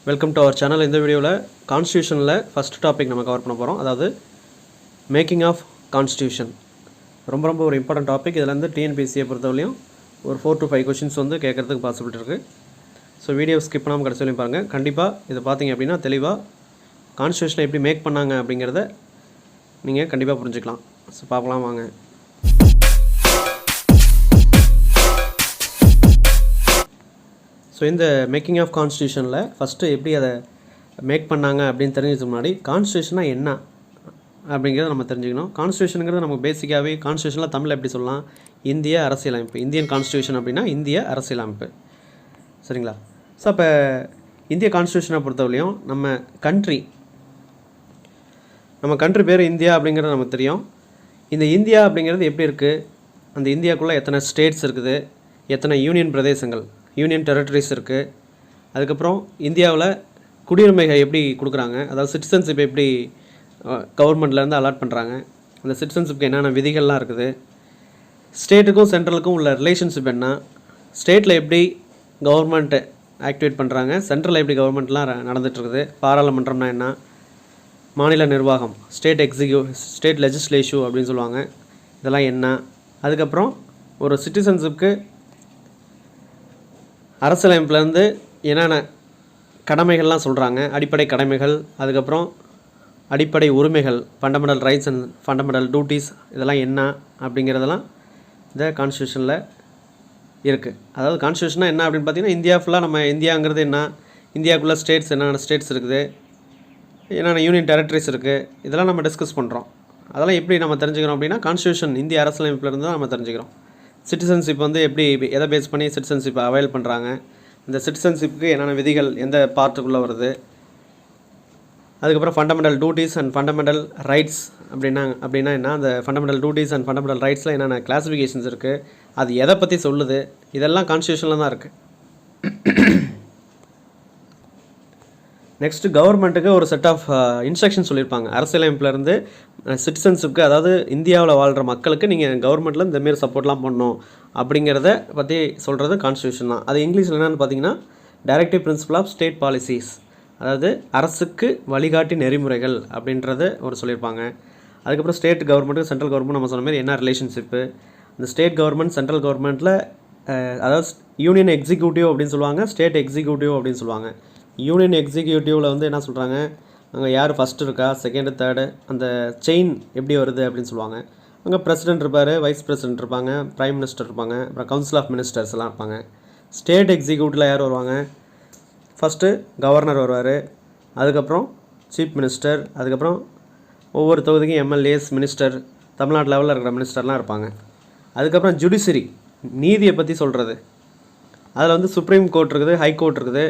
Welcome to our channel. இந்த வீடியோவில் கான்ஸ்டியூஷனில் ஃபஸ்ட் டாபிக் நம்ம கவர் பண்ண போகிறோம். அதாவது மேக்கிங் ஆஃப் கான்ஸ்டியூஷன். ரொம்ப ஒரு இம்பார்ட்டன்ட் டாபிக். இதில் வந்து டிஎன்பிஎஸ்சியை பொறுத்தவரையும் ஒரு 4 to 5 கொஷின்ஸ் வந்து கேட்குறதுக்கு பாசிபிலிட்டி இருக்குது. ஸோ வீடியோ ஸ்கிப் பண்ணாமல் கடைசியிலையும் பாருங்கள். கண்டிப்பாக இதை பார்த்தீங்க அப்படின்னா தெளிவாக கான்ஸ்டியூஷனை எப்படி மேக் பண்ணாங்க அப்படிங்கிறத நீங்கள் கண்டிப்பாக புரிஞ்சுக்கலாம். ஸோ பார்க்கலாம் வாங்க. ஸோ இந்த மேக்கிங் ஆஃப் கான்ஸ்டியூஷனில் ஃபஸ்ட்டு எப்படி அதை மேக் பண்ணாங்க அப்படின்னு தெரிஞ்சதுக்கு முன்னாடி கான்ஸ்டியூஷனாக என்ன அப்படிங்கிறத நம்ம தெரிஞ்சுக்கணும். கான்ஸ்டியூஷனுங்கிறது நமக்கு பேசிக்காகவே கான்ஸ்டியூஷனில் தமிழில் எப்படி சொல்லலாம், இந்திய அரசியலமைப்பு. இந்தியன் கான்ஸ்டியூஷன் அப்படின்னா இந்திய அரசியலமைப்பு, சரிங்களா? ஸோ அப்போ இந்திய கான்ஸ்டியூஷனை பொறுத்தவரையும் நம்ம கண்ட்ரி பேர் இந்தியா அப்படிங்கிறது நமக்கு தெரியும். இந்த இந்தியா அப்படிங்கிறது எப்படி இருக்குது, அந்த இந்தியாவுக்குள்ளே எத்தனை ஸ்டேட்ஸ் இருக்குது, எத்தனை யூனியன் பிரதேசங்கள், யூனியன் டெரிட்டரிஸ் இருக்குது. அதுக்கப்புறம் இந்தியாவில் குடியுரிமைகள் எப்படி கொடுக்குறாங்க, அதாவது சிட்டிசன்ஷிப் எப்படி கவர்மெண்ட்லேருந்து அலாட் பண்ணுறாங்க, அந்த சிட்டிசன்ஷிப்க்கு என்னென்ன விதிகள்லாம் இருக்குது, ஸ்டேட்டுக்கும் சென்ட்ரலுக்கும் உள்ள ரிலேஷன்ஷிப் என்ன, ஸ்டேட்டில் எப்படி கவர்மெண்ட்டு ஆக்டிவேட் பண்ணுறாங்க, சென்ட்ரலில் எப்படி கவர்மெண்ட்லாம் நடந்துகிட்ருக்குது, பாராளுமன்றம்னா என்ன, மாநில நிர்வாகம், ஸ்டேட் லெஜிஸ்லேட்டிவ் அப்படின்னு சொல்லுவாங்க, இதெல்லாம் என்ன. அதுக்கப்புறம் ஒரு சிட்டிசன்ஷிப்க்கு அரசியலமைப்புலேருந்து என்னென்ன கடமைகள்லாம் சொல்கிறாங்க, அடிப்படை கடமைகள், அதுக்கப்புறம் அடிப்படை உரிமைகள், fundamental rights and fundamental duties, இதெல்லாம் என்ன அப்படிங்கிறதெல்லாம் இந்த கான்ஸ்டியூஷனில் இருக்குது. அதாவது கான்ஸ்டியூஷனாக என்ன அப்படின்னு பார்த்தீங்கன்னா இந்தியா ஃபுல்லாக நம்ம இந்தியாங்கிறது என்ன, இந்தியாவுக்குள்ளே ஸ்டேட்ஸ் என்னென்ன ஸ்டேட்ஸ் இருக்குது, என்னென்ன யூனியன் டெரிட்டரிஸ் இருக்குது, இதெல்லாம் நம்ம டிஸ்கஸ் பண்ணுறோம். அதெல்லாம் எப்படி நம்ம தெரிஞ்சுக்கிறோம் அப்படின்னா கான்ஸ்டியூஷன் இந்திய அரசியலமைப்புலேருந்து தான் நம்ம தெரிஞ்சுக்கிறோம். சிட்டிசன்ஷிப் வந்து எப்படி எதை பேஸ் பண்ணி சிட்டிசன்ஷிப்பை அவைல் பண்ணுறாங்க, இந்த சிட்டிசன்ஷிப்புக்கு என்னென்ன விதிகள் எந்த பார்ட்டுக்குள்ளே வருது, அதுக்கப்புறம் fundamental duties and fundamental rights அப்படின்னா என்ன, அந்த ஃபண்டமெண்டல் டியூட்டிஸ் அண்ட் ஃபண்டமெண்டல் ரைட்ஸில் என்னென்ன கிளாஸிஃபிகேஷன்ஸ் இருக்குது, அது எதை பற்றி சொல்லுது, இதெல்லாம் கான்ஸ்டியூஷனில் தான் இருக்குது. நெக்ஸ்ட்டு கவர்மெண்ட்டுக்கு ஒரு செட் ஆஃப் இன்ஸ்ட்ரக்ஷன் சொல்லியிருப்பாங்க. அரசியலமைப்புலேருந்து சிட்டிசன்ஷிப்க்கு, அதாவது இந்தியாவில் வாழ்கிற மக்களுக்கு நீங்கள் கவர்மெண்ட்டில் இந்தமாரி சப்போர்ட்லாம் பண்ணணும் அப்படிங்கிறத பற்றி சொல்கிறது கான்ஸ்டியூஷன் தான். அது இங்கிலீஷில் என்னென்னு பார்த்தீங்கன்னா directive principle of state policies, அதாவது அரசுக்கு வழிகாட்டி நெறிமுறைகள் அப்படின்றது ஒரு சொல்லியிருப்பாங்க. அதுக்கப்புறம் ஸ்டேட் கவர்மெண்ட்டு சென்ட்ரல் கவர்மெண்ட் நம்ம சொன்ன மாதிரி என்ன ரிலேஷன்ஷிப்பு, இந்த ஸ்டேட் கவர்மெண்ட் சென்ட்ரல் கவர்மெண்ட்டில் அதாவது யூனியன் எக்ஸிக்யூட்டிவ் அப்படின்னு சொல்லுவாங்க, ஸ்டேட் எக்ஸிக்யூட்டிவ் அப்படின்னு சொல்லுவாங்க. யூனியன் எக்ஸிக்யூட்டிவில் வந்து என்ன சொல்கிறாங்க, அங்கே யார் ஃபஸ்ட்டு இருக்கா, செகண்டு, தேர்டு, அந்த செயின் எப்படி வருது அப்படின்னு சொல்லுவாங்க. அங்கே பிரசிடென்ட் இருப்பார், வைஸ் பிரசிடென்ட் இருப்பாங்க, பிரைம் மினிஸ்டர் இருப்பாங்க, அப்புறம் கவுன்சில் ஆஃப் மினிஸ்டர்ஸ் எல்லாம் இருப்பாங்க. ஸ்டேட் எக்ஸிக்யூட்டிவில் யார் வருவாங்க, ஃபஸ்ட்டு கவர்னர் வருவார், அதுக்கப்புறம் சீஃப் மினிஸ்டர், அதுக்கப்புறம் ஒவ்வொரு தொகுதிக்கும் எம்எல்ஏஸ், மினிஸ்டர், தமிழ்நாட்டு லெவலில் இருக்கிற மினிஸ்டர்லாம் இருப்பாங்க. அதுக்கப்புறம் ஜுடிஷரி, நீதியை பற்றி சொல்கிறது, அதில் வந்து சுப்ரீம் கோர்ட் இருக்குது, ஹை கோர்ட் இருக்குது,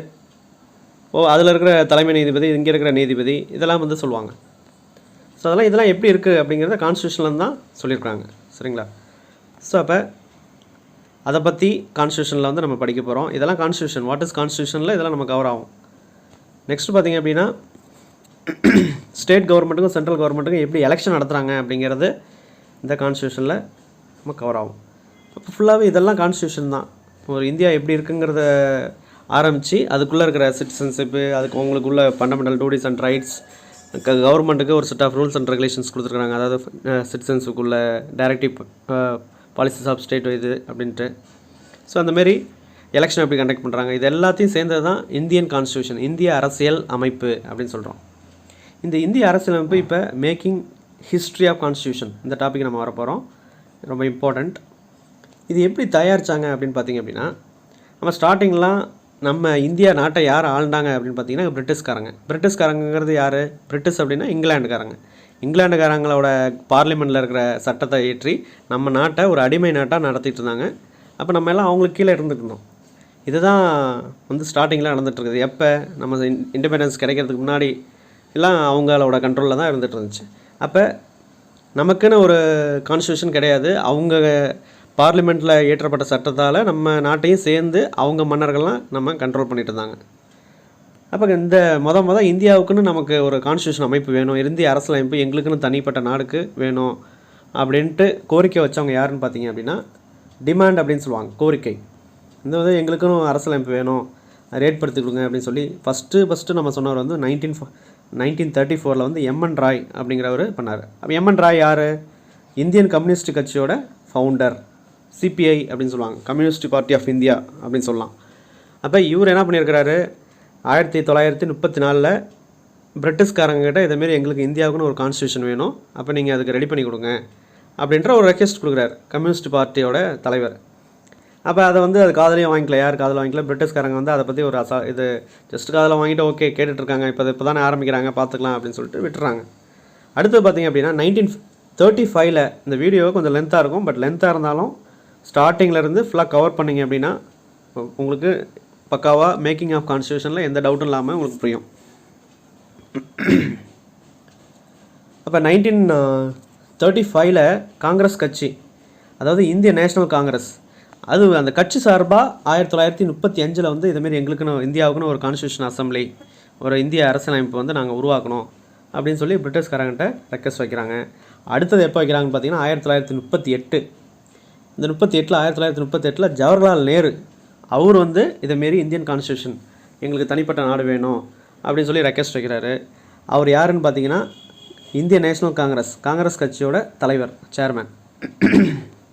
அதில் இருக்கிற தலைமை நீதிபதி, இங்கே இருக்கிற நீதிபதி, இதெல்லாம் வந்து சொல்லுவாங்க. ஸோ இதெல்லாம் எப்படி இருக்குது அப்படிங்கிறத கான்ஸ்டியூஷனில் தான் சொல்லியிருக்காங்க, சரிங்களா? ஸோ அப்போ அதை பற்றி கான்ஸ்டியூஷனில் வந்து நம்ம படிக்க போகிறோம். இதெல்லாம் கான்ஸ்டியூஷன், வாட் இஸ் கான்ஸ்டியூஷனில் இதெல்லாம் நம்ம கவர் ஆகும். நெக்ஸ்ட் பார்த்திங்க அப்படின்னா ஸ்டேட் கவர்மெண்ட்டுக்கும் சென்ட்ரல் கவர்மெண்ட்டுக்கும் எப்படி எலெக்ஷன் நடத்துகிறாங்க அப்படிங்கிறது இந்த கான்ஸ்டியூஷனில் நம்ம கவர் ஆகும். அப்போ ஃபுல்லாகவே இதெல்லாம் கான்ஸ்டியூஷன் தான். ஒரு இந்தியா எப்படி இருக்குங்கிறத ஆரம்பித்து அதுக்குள்ளே இருக்கிற சிட்டிசன்ஷிப்பு, அதுக்கு அவங்களுக்குள்ள ஃபண்டமெண்டல் டியூட்டிஸ் அண்ட் ரைட்ஸ், கவர்மெண்ட்டுக்கு ஒரு set of rules and regulations கொடுத்துருக்காங்க, அதாவது சிட்டிசன்ஸுக்குள்ள டைரக்டிவ் பாலிசிஸ் ஆஃப் ஸ்டேட் இது அப்படின்ட்டு. ஸோ அந்தமாரி எலெக்ஷன் எப்படி கண்டக்ட் பண்ணுறாங்க, இது எல்லாத்தையும் சேர்ந்தது தான் இந்தியன் கான்ஸ்டியூஷன், இந்திய அரசியல் அமைப்பு அப்படின்னு சொல்கிறோம். இந்த இந்திய அரசியல் அமைப்பு இப்போ மேக்கிங் ஹிஸ்ட்ரி ஆஃப் கான்ஸ்டியூஷன், இந்த டாபிக் நம்ம வரப்போகிறோம், ரொம்ப இம்பார்ட்டண்ட். இது எப்படி தயாரித்தாங்க அப்படின்னு பார்த்திங்க அப்படின்னா, நம்ம ஸ்டார்டிங்லாம் நம்ம இந்தியா நாட்டை யார் ஆளுண்டாங்க அப்படின்னு பார்த்தீங்கன்னா பிரிட்டிஷ்காரங்கிறது யார், பிரிட்டிஷ் அப்படின்னா இங்கிலாண்டுக்காரங்களோட பார்லிமெண்ட்டில் இருக்கிற சட்டத்தை ஏற்றி நம்ம நாட்டை ஒரு அடிமை நாட்டாக நடத்திட்டு இருந்தாங்க. அப்போ நம்ம எல்லாம் அவங்களுக்கு கீழே இருந்துட்டு இருந்தோம். இதுதான் வந்து ஸ்டார்டிங்கில் நடந்துகிட்ருக்குது. எப்போ நம்ம இண்டிபெண்டன்ஸ் கிடைக்கிறதுக்கு முன்னாடி எல்லாம் அவங்களோட கண்ட்ரோலில் தான் இருந்துகிட்டு இருந்துச்சு. அப்போ நமக்குன்னு ஒரு கான்ஸ்டியூஷன் கிடையாது, அவங்க பார்லிமெண்ட்டில் இயற்றப்பட்ட சட்டத்தால் நம்ம நாட்டையும் சேர்ந்து அவங்க மன்னர்கள்லாம் நம்ம கண்ட்ரோல் பண்ணிட்டு இருந்தாங்க. அப்போ இந்த மொதல் இந்தியாவுக்குன்னு நமக்கு ஒரு கான்ஸ்டியூஷன் அமைப்பு வேணும், இந்திய அரசியலமைப்பு எங்களுக்குன்னு தனிப்பட்ட நாடுக்கு வேணும் அப்படின்ட்டு கோரிக்கை வச்சவங்க யாருன்னு பார்த்தீங்க அப்படின்னா டிமாண்ட் அப்படின்னு சொல்லுவாங்க, கோரிக்கை. இந்த வந்து எங்களுக்குன்னு அரசியலமைப்பு வேணும், ரேட்படுத்தி கொடுங்க அப்படின்னு சொல்லி ஃபஸ்ட்டு நம்ம சொன்னவர் வந்து 1934 வந்து எம்என் ராய் அப்படிங்கிறவர் பண்ணார். அப்போ எம்என் ராய் யார்? இந்தியன் கம்யூனிஸ்ட் கட்சியோட ஃபவுண்டர், சிபிஐ அப்படின்னு சொல்லுவாங்க, கம்யூனிஸ்ட் பார்ட்டி ஆஃப் இந்தியா அப்படின்னு சொல்லலாம். அப்போ இவர் என்ன பண்ணியிருக்கிறாரு, 1934 பிரிட்டிஷ்காரங்கிட்ட இதேமாரி எங்களுக்கு இந்தியாவுக்குன்னு ஒரு கான்ஸ்டியூஷன் வேணும், அப்போ நீங்கள் அதுக்கு ரெடி பண்ணி கொடுங்க அப்படின்ற ஒரு ரெக்வெஸ்ட் கொடுக்குறாரு கம்யூனிஸ்ட் பார்ட்டியோட தலைவர். அப்போ அதை வந்து அது காதலையும் வாங்கிக்கல, யார் காதல் வாங்கிக்கல, பிரிட்டிஷ்காரங்க வந்து அதை பற்றி ஒரு இது ஜஸ்ட் காதலை வாங்கிட்டு ஓகே கேட்டுட்ருக்காங்க, இப்போ தானே ஆரம்பிக்கிறாங்க பார்த்துக்கலாம் அப்படின்னு சொல்லிட்டு விட்டுறாங்க. அடுத்து பார்த்திங்க அப்படின்னா 1935 இந்த வீடியோ கொஞ்சம் லென்த்தாக இருக்கும், பட் லென்த்தாக இருந்தாலும் ஸ்டார்டிங்கிலேருந்து ஃபுல்லாக கவர் பண்ணிங்க அப்படின்னா உங்களுக்கு பக்காவாக மேக்கிங் ஆஃப் கான்ஸ்டியூஷனில் எந்த டவுட்டும் இல்லாமல் உங்களுக்கு புரியும். அப்போ 1935 காங்கிரஸ் கட்சி, அதாவது இந்திய நேஷனல் காங்கிரஸ், அது அந்த கட்சி சார்பாக 1935 வந்து இதுமாரி எங்களுக்குன்னு இந்தியாவுக்குன்னு ஒரு கான்ஸ்டியூஷன் அசம்பிளி, ஒரு இந்திய அரசியலமைப்பு வந்து நாங்கள் உருவாக்கணும் அப்படின்னு சொல்லி பிரிட்டிஷ்காரங்கிட்ட ரெக்வெஸ்ட் வைக்கிறாங்க. அடுத்தது எப்போ வைக்கிறாங்கன்னு பார்த்தீங்கன்னா 1938. இந்த 1938 ஜவஹர்லால் நேரு அவர் வந்து இதேமாரி இந்தியன் கான்ஸ்டியூஷன் எங்களுக்கு தனிப்பட்ட நாடு வேணும் அப்படின்னு சொல்லி ரெக்வெஸ்ட் வைக்கிறாரு. அவர் யாருன்னு பார்த்தீங்கன்னா இந்திய நேஷனல் காங்கிரஸ் கட்சியோட தலைவர், சேர்மேன்.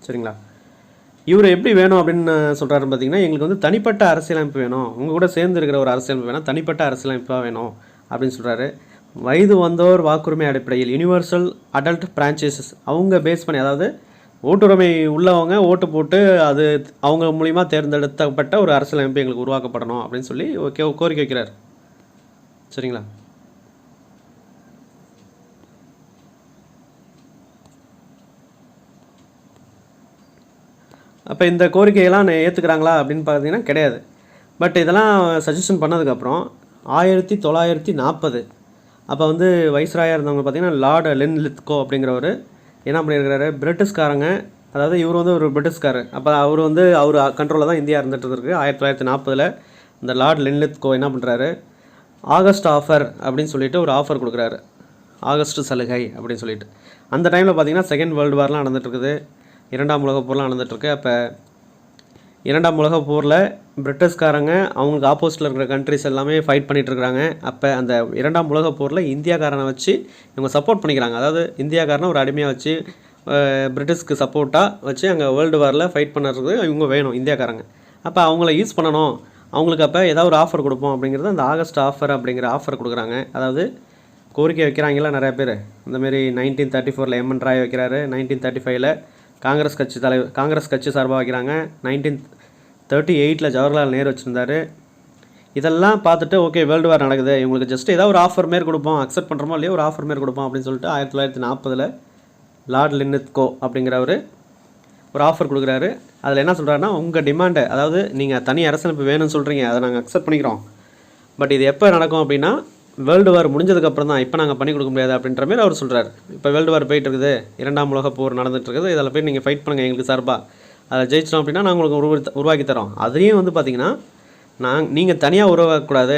சரிங்களா? இவர் எப்படி வேணும் அப்படின்னு சொல்கிறாருன்னு பார்த்தீங்கன்னா எங்களுக்கு வந்து தனிப்பட்ட அரசியலமைப்பு வேணும், உங்கள் கூட சேர்ந்து இருக்கிற ஒரு அரசியலமைப்பு வேணும், தனிப்பட்ட அரசியலமைப்பாக வேணும் அப்படின்னு சொல்கிறாரு. வயது வந்தோர் வாக்குரிமை அடிப்படையில் யூனிவர்சல் அடல்ட் பிரான்ச்சைசஸ் அவங்க பேஸ் பண்ணி, அதாவது ஓட்டுரிமை உள்ளவங்க ஓட்டு போட்டு அது அவங்க மூலிமா தேர்ந்தெடுத்தப்பட்ட ஒரு அரசியலமைப்பு எங்களுக்கு உருவாக்கப்படணும் அப்படின்னு சொல்லி கோரிக்கை வைக்கிறார். சரிங்களா? அப்போ இந்த கோரிக்கையெல்லாம் ஏற்றுக்கிறாங்களா அப்படின்னு பார்த்தீங்கன்னா கிடையாது. பட் இதெல்லாம் சஜஷன் பண்ணதுக்கப்புறம் 1940 அப்போ வந்து வைஸ்ராயாக இருந்தவங்க பார்த்தீங்கன்னா லார்ட் லின்லித்கோ அப்படிங்கிறவர் என்ன பண்ணியிருக்கிறாரு, பிரிட்டிஷ்காரங்க, அதாவது இவர் வந்து ஒரு பிரிட்டிஷ்காரர், அப்போ அவர் கண்ட்ரோலில் தான் இந்தியா இருந்துகிட்டு இருக்கு. 1940 இந்த லார்ட் லின்லித்கோ என்ன பண்ணுறாரு, ஆகஸ்ட் ஆஃபர் அப்படின்னு சொல்லிட்டு ஒரு ஆஃபர் கொடுக்குறாரு, ஆகஸ்ட் சலுகை அப்படின்னு சொல்லிட்டு. அந்த டைமில் பார்த்தீங்கன்னா செகண்ட் வேர்ல்டு வார்லாம் நடந்துகிட்ருக்குது, 2ஆம் உலகப் போர்லாம் நடந்துகிட்ருக்கு. அப்போ 2ஆம் உலகப் போரில் பிரிட்டிஷ்காரங்க அவங்களுக்கு ஆப்போசிட்டில் இருக்கிற கண்ட்ரிஸ் எல்லாமே ஃபைட் பண்ணிகிட்ருக்குறாங்க. அப்போ அந்த 2ஆம் உலகப் போரில் இந்தியாக்காரனை வச்சு இவங்க சப்போர்ட் பண்ணிக்கிறாங்க. அதாவது இந்தியாக்காரனை ஒரு அடிமையாக வச்சு பிரிட்டிஷ்க்கு சப்போர்ட்டாக வச்சு அங்கே வேர்ல்டு வாரில் ஃபைட் பண்ணுறதுக்கு இவங்க வேணும் இந்தியாக்காரங்க. அப்போ அவங்கள யூஸ் பண்ணணும், அவங்களுக்கு அப்போ ஏதாவது ஒரு ஆஃபர் கொடுப்போம் அப்படிங்கிறது அந்த ஆகஸ்ட் ஆஃபர் அப்படிங்கிற ஆஃபர் கொடுக்குறாங்க. அதாவது கோரிக்கை வைக்கிறாங்களா நிறையா பேர். இந்தமாரி 1934 எம்என் ராய் வைக்கிறாரு, 1935 காங்கிரஸ் கட்சி சார்பாக வைக்கிறாங்க, 1938 ஜவஹர்லால் நேரு வச்சுருந்தார். இதெல்லாம் பார்த்துட்டு ஓகே வேர்ல்டு வார் நடக்குது, இவங்களுக்கு ஜஸ்ட் ஏதாவது ஒரு ஆஃபர் மாரி கொடுப்போம், அக்செப்ட் பண்ணுறோமோ இல்லையோ ஒரு ஆஃபர் மாரி கொடுப்போம் அப்படின்னு சொல்லிட்டு 1940 லார்ட் லின்லித்கோ அப்படிங்கிறவர் ஒரு ஆஃபர் கொடுக்குறாரு. அதில் என்ன சொல்கிறாருன்னா, உங்கள் டிமாண்டை, அதாவது நீங்கள் தனி அரசியலமைப்பு வேணும்னு சொல்கிறீங்க, அதை நாங்கள் அக்செப்ட் பண்ணிக்கிறோம், பட் இது எப்போ நடக்கும் அப்படின்னா வேர்ல்டு வார் முடிஞ்சதுக்கப்புறம் தான், இப்போ நாங்கள் பண்ணி கொடுக்க முடியாது அப்படின்ற மாதிரி அவர் சொல்கிறார். இப்போ வேர்ல்டு வார் போயிட்டு இருக்குது, 2ஆம் உலகப் போர் நடந்துகிட்டு இருக்குது, இதில் போய் நீங்கள் ஃபைட் பண்ணுங்கள் எங்களுக்கு சார்பாக, அதை ஜெயிச்சிட்டோம் அப்படின்னா நாங்கள் உங்களுக்கு உருவாக்கி தரோம். அதுலேயும் வந்து பார்த்திங்கன்னா நீங்கள் தனியாக உருவாக்கக்கூடாது,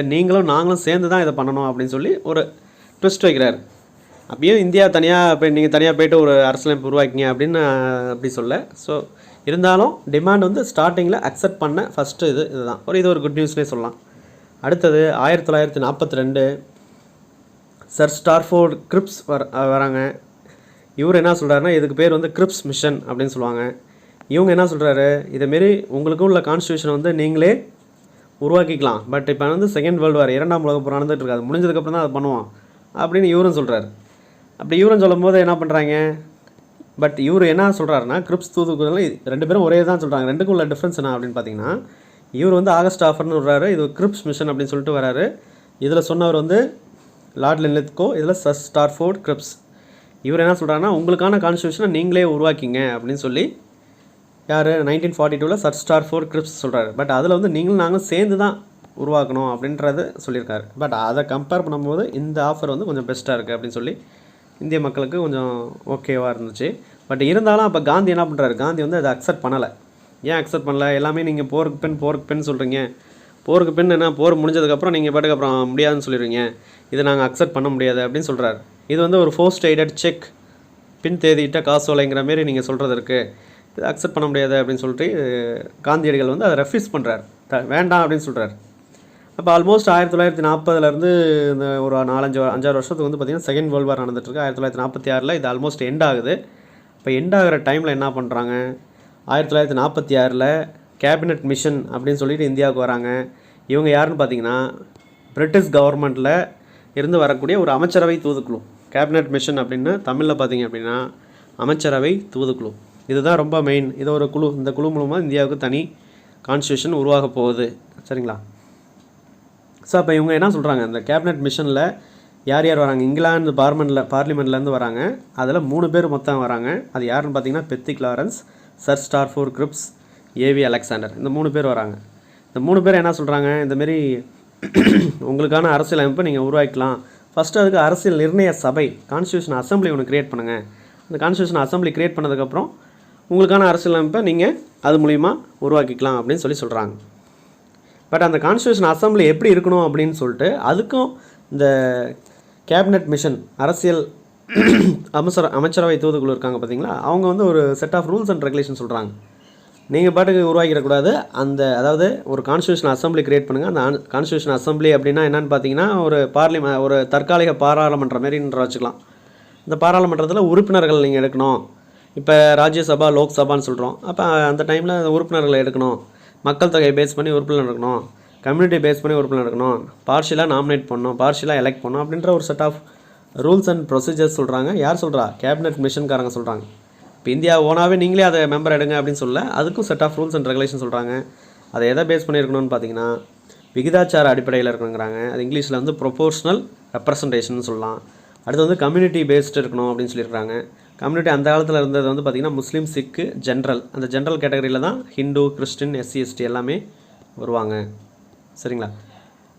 நாங்களும் சேர்ந்து தான் இதை பண்ணணும் அப்படின்னு சொல்லி ஒரு ட்விஸ்ட் வைக்கிறார். அப்பயும் இந்தியா நீங்கள் தனியாக போய்ட்டு ஒரு அரசியலமைப்பு உருவாக்கிங்க அப்படின்னு அப்படி சொல்ல. ஸோ இருந்தாலும் டிமாண்ட் வந்து ஸ்டார்டிங்கில் அக்செப்ட் பண்ண ஃபஸ்ட்டு இதுதான் ஒரு குட் நியூஸ்னே சொல்லலாம். அடுத்தது 1942 சர் ஸ்டார்ஃபோர்ட் கிரிப்ஸ் வராங்க. இவர் என்ன சொல்கிறாருன்னா, இதுக்கு பேர் வந்து கிரிப்ஸ் மிஷன் அப்படின்னு சொல்லுவாங்க. இவங்க என்ன சொல்கிறாரு, இதேமாரி உங்களுக்கும் உள்ள கான்ஸ்டியூஷன் வந்து நீங்களே உருவாக்கிக்கலாம், பட் இப்போ வந்து செகண்ட் வேர்ல்டு வார் 2ஆம் உலகப் போர் நடந்துகிட்டு இருக்காது, முடிஞ்சதுக்கப்புறம் தான் அதை பண்ணுவோம் அப்படின்னு இவரும் சொல்கிறார். அப்படி இவரும் சொல்லும் போது என்ன பண்ணுறாங்க, பட் இவர் என்ன சொல்கிறாருன்னா, கிரிப்ஸ் தூதுக்குள்ள 2 பேரும் ஒரே தான் சொல்கிறாங்க. ரெண்டுக்கும் உள்ள டிஃப்ரென்ஸ் என்ன அப்படின்னு பார்த்தீங்கன்னா, இவர் வந்து ஆகஸ்ட் ஆஃபர்னு வர்றாரு, இது கிரிப்ஸ் மிஷன் அப்படின்னு சொல்லிட்டு வராரு. இதில் சொன்னவர் வந்து லார்ட் லின்லித்கோ, இதில் சர் ஸ்டார்ஃபோர்ட் கிரிப்ஸ். இவர் என்ன சொல்கிறாருன்னா, உங்களுக்கான கான்ஸ்டியூஷனை நீங்களே உருவாக்கிங்க அப்படின்னு சொல்லி யார் 1942 சர் ஸ்டார்ஃபோர்ட் கிரிப்ஸ் சொல்கிறாரு. பட் அதில் வந்து நாங்களும் சேர்ந்து தான் உருவாக்கணும் அப்படின்றது சொல்லியிருக்காரு. பட் அதை கம்பேர் பண்ணும்போது இந்த ஆஃபர் வந்து கொஞ்சம் பெஸ்ட்டாக இருக்குது அப்படின்னு சொல்லி இந்திய மக்களுக்கு கொஞ்சம் ஓகேவாக இருந்துச்சு. பட் இருந்தாலும் அப்போ காந்தி என்ன பண்ணுறாரு, காந்தி வந்து அதை அக்செப்ட் பண்ணலை. ஏன் அக்செப்ட் பண்ணல, எல்லாமே நீங்கள் போருக்கு பெண் சொல்கிறீங்க, போருக்கு பெண் என்ன, போர் முடிஞ்சதுக்கப்புறம் நீங்கள் பாட்டுக்கு அப்புறம் முடியாதுன்னு சொல்லிடுவீங்க, இதை நாங்கள் அக்செப்ட் பண்ண முடியாது அப்படின்னு சொல்கிறாரு. இது வந்து ஒரு போஸ்ட் எய்டட் செக், பின் தேதியிட்ட காசோலைங்கிற மாரி நீங்கள் சொல்கிறது இருக்குது, இது அக்செப்ட் பண்ண முடியாது அப்படின்னு சொல்லிட்டு காந்தியடிகள் வந்து அதை ரெஃப்யூஸ் பண்ணுறாரு, வேண்டாம் அப்படின்னு சொல்கிறார். அப்போ ஆல்மோஸ்ட் 1940 இந்த ஒரு 4-5 வருஷத்துக்கு வந்து பார்த்திங்கன்னா செகண்ட் வேர்ல்டு வார் நடந்துட்டுருக்கு. 1946 இது ஆல்மோஸ்ட் எண்ட் ஆகுது. இப்போ எண்ட் ஆகிற டைமில் என்ன பண்ணுறாங்க, 1946 கேபினட் மிஷன் அப்படின்னு சொல்லிட்டு இந்தியாவுக்கு வராங்க. இவங்க யாருன்னு பார்த்தீங்கன்னா பிரிட்டிஷ் கவர்மெண்ட்டில் இருந்து வரக்கூடிய ஒரு அமைச்சரவை தூதுக்குழு. கேபினட் மிஷன் அப்படின்னு தமிழில் பார்த்தீங்க அப்படின்னா அமைச்சரவை தூதுக்குழு. இதுதான் ரொம்ப மெயின். இது ஒரு குழு. இந்த குழு மூலமாக இந்தியாவுக்கு தனி கான்ஸ்டியூஷன் உருவாக போகுது. சரிங்களா? ஸோ அப்போ இவங்க என்ன சொல்கிறாங்க, இந்த கேபினட் மிஷனில் யார் யார் வராங்க, இங்கிலாந்து பார்லிமெண்ட்லேருந்து வராங்க. அதில் 3 பேர் மொத்தம் வராங்க. அது யாருன்னு பார்த்தீங்கன்னா Pethick Lawrence, sir ஸ்டார்ஃபோர்ட் grips, AV Alexander. இந்த 3 பேர் வராங்க. இந்த 3 பேர் என்ன சொல்கிறாங்க, இந்தமாரி உங்களுக்கான அரசியல் அமைப்பை நீங்கள் உருவாக்கலாம். ஃபஸ்ட்டு அதுக்கு அரசியல் நிர்ணய சபை, கான்ஸ்டியூஷன் அசம்பிளி ஒன்று க்ரியேட் பண்ணுங்கள். அந்த கான்ஸ்டியூஷன் அசம்பிளி க்ரியேட் பண்ணதுக்கப்புறம் உங்களுக்கான அரசியல் அமைப்பை நீங்கள் அது மூலிமா உருவாக்கிக்கலாம் அப்படின்னு சொல்கிறாங்க. பட் அந்த கான்ஸ்டியூஷன் அசம்பிளி எப்படி இருக்கணும் அப்படின்னு சொல்லிட்டு அதுக்கும் இந்த கேபினட் மிஷன் அரசியல் அமைச்சரவை தூதுக்குழு இருக்காங்க பார்த்தீங்களா, அவங்க வந்து ஒரு set of rules and regulation சொல்கிறாங்க. நீங்கள் பாட்டுக்கு உருவாக்கிடக்கூடாது. அதாவது ஒரு கான்ஸ்டியூஷன் அசம்பிளி க்ரியேட் பண்ணுங்கள். அந்த கான்ஸ்டியூஷன் அசம்பிளி அப்படின்னா என்னென்னு பார்த்தீங்கன்னா ஒரு தற்காலிக பாராளுமன்ற மாரின்ற வச்சுக்கலாம். இந்த பாராளுமன்றத்தில் உறுப்பினர்கள் நீங்கள் எடுக்கணும். இப்போ ராஜ்யசபா லோக்சபான்னு சொல்கிறோம். அப்போ அந்த டைமில் உறுப்பினர்களை எடுக்கணும். மக்கள் தொகையை பேஸ் பண்ணி உறுப்பினர் எடுக்கணும், கம்யூனிட்டி பேஸ் பண்ணி உறுப்பினர் எடுக்கணும், பார்ஷியலாக நாமினேட் பண்ணணும், பார்ஷியலாக எலெக்ட் பண்ணணும் அப்படின்ற ஒரு set of rules and procedures சொல்கிறாங்க. யார் சொல்கிறா, கேபினட் மிஷன்காரங்க சொல்கிறாங்க. இப்போ இந்தியா ஓனாகவே நீங்களே அதை மெம்பர் எடுங்க அப்படின்னு சொல்ல, அதுக்கும் set of rules and regulation சொல்கிறாங்க. அதை எதை பேஸ் பண்ணியிருக்கணும்னு பார்த்தீங்கன்னா விகிதாச்சார அடிப்படையில் இருக்கணுங்கிறாங்க. அது இங்கிலீஷில் வந்து ப்ரொபோர்ஷனல் ரெப்ரசன்டேஷன் சொல்லலாம். அடுத்து வந்து கம்யூனிட்டி பேஸ்டு இருக்கணும் அப்படின்னு சொல்லியிருக்காங்க. கம்யூனிட்டி அந்த காலத்தில் இருந்தது வந்து பார்த்திங்கன்னா முஸ்லீம், சிக்கு, ஜென்ரல். அந்த ஜென்ரல் கேட்டகரியில் தான் ஹிந்து, கிறிஸ்டின், எஸ்சி, எஸ்டி எல்லாமே வருவாங்க. சரிங்களா?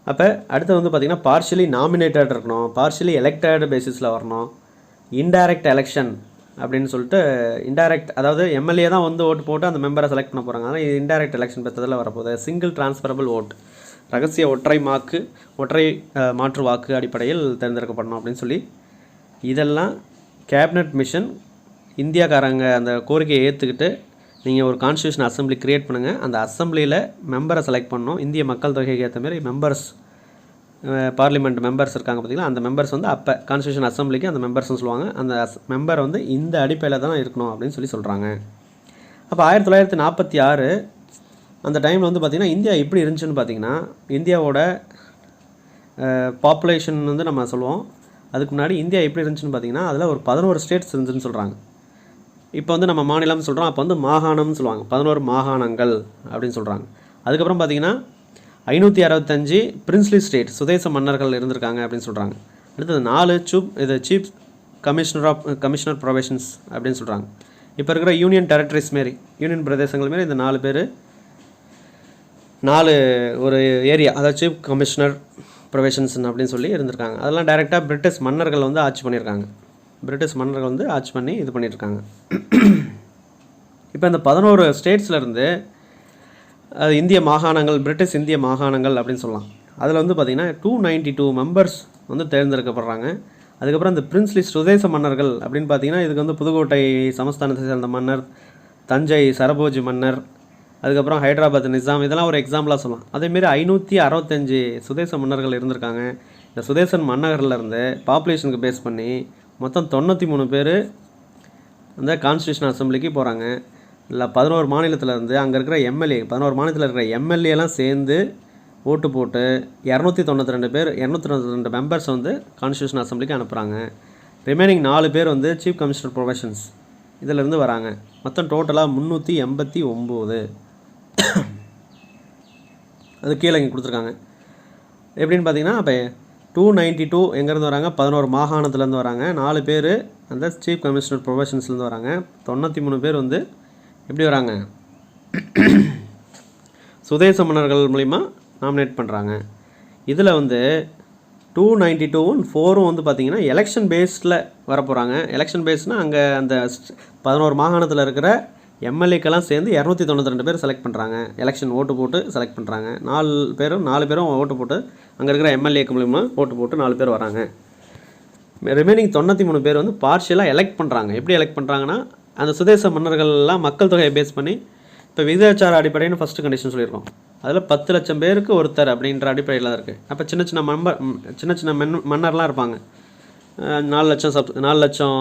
அப்போ அடுத்து வந்து பார்த்திங்கன்னா பார்ஷியலி நாமினேட்டட் இருக்கணும், பார்ஷியலி எலெக்டட் பேசிஸில் வரணும். இன்டைரக்ட் எலெக்ஷன் அப்படின்னு சொல்லிட்டு இன்டைரக்ட், அதாவது எம்எல்ஏ தான் வந்து ஓட்டு போட்டு அந்த மெம்பரை செலக்ட் பண்ண போகிறாங்க. ஆனால் இது இன்டைரக்ட் எலெக்ஷன் பற்றதில் வரப்போகுது. சிங்கிள் டிரான்ஸ்ஃபரபிள் ஓட், ரகசிய ஒற்றை மாற்று வாக்கு அடிப்படையில் தேர்ந்தெடுக்கப்படணும் அப்படின்னு சொல்லி இதெல்லாம் கேபினட் மிஷன் இந்தியாக்காரங்க அந்த கோரிக்கையை ஏற்றுக்கிட்டு நீங்கள் ஒரு கான்ஸ்டியூஷன் அசம்பிளி க்ரியேட் பண்ணுங்கள். அந்த அசம்பிளியில் மெம்பரை செலக்ட் பண்ணணும். இந்திய மக்கள் தொகைக்கு ஏற்ற மாதிரி மெம்பர்ஸ், பார்லிமெண்ட் மெம்பர்ஸ் இருக்காங்க பார்த்திங்களா, அந்த மெம்பர்ஸ் வந்து அப்போ கான்ஸ்டியூஷன் அசம்பிளிக்கு அந்த மெம்பர்ஸ்னு சொல்லுவாங்க. அந்த மெம்பர் வந்து இந்த அடிப்படையில் தான் இருக்கணும் அப்படின்னு சொல்கிறாங்க. அப்போ 1946 அந்த டைமில் வந்து பார்த்திங்கன்னா இந்தியா எப்படி இருந்துச்சுன்னு பார்த்திங்கன்னா, இந்தியாவோட பாப்புலேஷன் வந்து நம்ம சொல்லுவோம். அதுக்கு முன்னாடி இந்தியா எப்படி இருந்துச்சுன்னு பார்த்திங்கன்னா அதில் ஒரு 11 ஸ்டேட்ஸ் இருந்துச்சுன்னு சொல்கிறாங்க. இப்போ வந்து நம்ம மாநிலம்னு சொல்கிறோம், அப்போ வந்து மாகாணம்னு சொல்லுவாங்க. 11 மாகாணங்கள் அப்படின்னு சொல்கிறாங்க. அதுக்கப்புறம் பார்த்திங்கன்னா 565 பிரின்ஸ்லி ஸ்டேட், சுதேச மன்னர்கள் இருந்திருக்காங்க அப்படின்னு சொல்கிறாங்க. அடுத்தது 4 சீஃப் கமிஷனர் ப்ரொவிஷன்ஸ் அப்படின்னு சொல்கிறாங்க. இப்போ இருக்கிற யூனியன் டெரிட்டரிஸ் மாரி, யூனியன் பிரதேசங்கள் மாரி இந்த 4 பேர் 4 ஒரு ஏரியா, அதாவது சீஃப் கமிஷனர் ப்ரொவிஷன்ஸ் அப்படின்னு சொல்லி இருந்திருக்காங்க. அதெல்லாம் டைரெக்டாக பிரிட்டிஷ் மன்னர்கள் வந்து ஆட்சி பண்ணியிருக்காங்க. பிரிட்டிஷ் மன்னர்கள் வந்து ஆட்சி பண்ணி இது பண்ணியிருக்காங்க. இப்போ இந்த 11 ஸ்டேட்ஸ்லேருந்து அது இந்திய மாகாணங்கள், பிரிட்டிஷ் இந்திய மாகாணங்கள் அப்படின்னு சொல்லலாம். அதில் வந்து பார்த்திங்கன்னா 292 மெம்பர்ஸ் வந்து தேர்ந்தெடுக்கப்படுறாங்க. அதுக்கப்புறம் இந்த பிரின்ஸ்லி சுதேச மன்னர்கள் அப்படின்னு பார்த்திங்கன்னா இதுக்கு வந்து புதுக்கோட்டை சமஸ்தானத்தை சேர்ந்த மன்னர், தஞ்சை சரபோஜி மன்னர், அதுக்கப்புறம் ஹைதராபாத் நிசாம், இதெல்லாம் ஒரு எக்ஸாம்பிளாக சொல்லலாம். அதேமாரி 565 சுதேச மன்னர்கள் இருந்திருக்காங்க. இந்த சுதேசன் மன்னர்கள்லேருந்து பாப்புலேஷனுக்கு பேஸ் பண்ணி மொத்தம் 93 பேர் அந்த கான்ஸ்டியூஷன் அசம்பிளிக்கு போகிறாங்க. இல்லை 11 மாநிலத்தில் இருந்து அங்கே இருக்கிற எம்எல்ஏ, 11 மாநிலத்தில் இருக்கிற எம்எல்ஏலாம் சேர்ந்து ஓட்டு போட்டு 292 மெம்பர்ஸ் வந்து கான்ஸ்டியூஷன் அசம்பிளிக்கு அனுப்புகிறாங்க. ரிமைனிங் 4 பேர் வந்து சீஃப் கமிஷனர் ப்ரொவிஷன்ஸ் இதிலேருந்து வராங்க. மொத்தம் டோட்டலாக 389. அது கீழே இங்கே கொடுத்துருக்காங்க. எப்படின்னு பார்த்தீங்கன்னா இப்போ 292 எங்கேருந்து வராங்க, 11 மாகாணத்துலேருந்து வராங்க. 4 பேர் அந்த சீஃப் கமிஷனர் ப்ரொவிஷன்ஸ்லேருந்து வராங்க. 93 பேர் வந்து எப்படி வராங்க, சுதேச மன்னர்கள் மூலிமா நாமினேட் பண்ணுறாங்க. இதில் வந்து 292 4 வந்து பார்த்திங்கன்னா எலெக்ஷன் பேஸில் வரப்போகிறாங்க. எலெக்ஷன் பேஸ்னால் அங்கே அந்த 11 மாகாணத்தில் இருக்கிற எம்எல்ஏக்கெல்லாம் சேர்ந்து 292 பேர் செலக்ட் பண்ணுறாங்க. எலெக்ஷன் ஓட்டு போட்டு செலக்ட் பண்ணுறாங்க. 4 பேரும் ஓட்டு போட்டு அங்கே இருக்கிற எம்எல்ஏக்கு மூலிமா ஓட்டு போட்டு 4 பேர் வராங்க. ரிமைனிங் 93 பேர் வந்து பார்ஷியலாக எலெக்ட் பண்ணுறாங்க. எப்படி எலெக்ட் பண்ணுறாங்கன்னா அந்த சுதேச மன்னர்கள்லாம் மக்கள் தொகையை பேஸ் பண்ணி, இப்போ விகிதாச்சார அடிப்படைன்னு ஃபஸ்ட்டு கண்டிஷன் சொல்லியிருக்கோம். அதில் 10 லட்சம் பேருக்கு ஒருத்தர் அப்படின்ற அடிப்படையில் தான் இருக்குது. அப்போ சின்ன சின்ன மன்னர்லாம் இருப்பாங்க. 4 லட்சம் 4 லட்சம்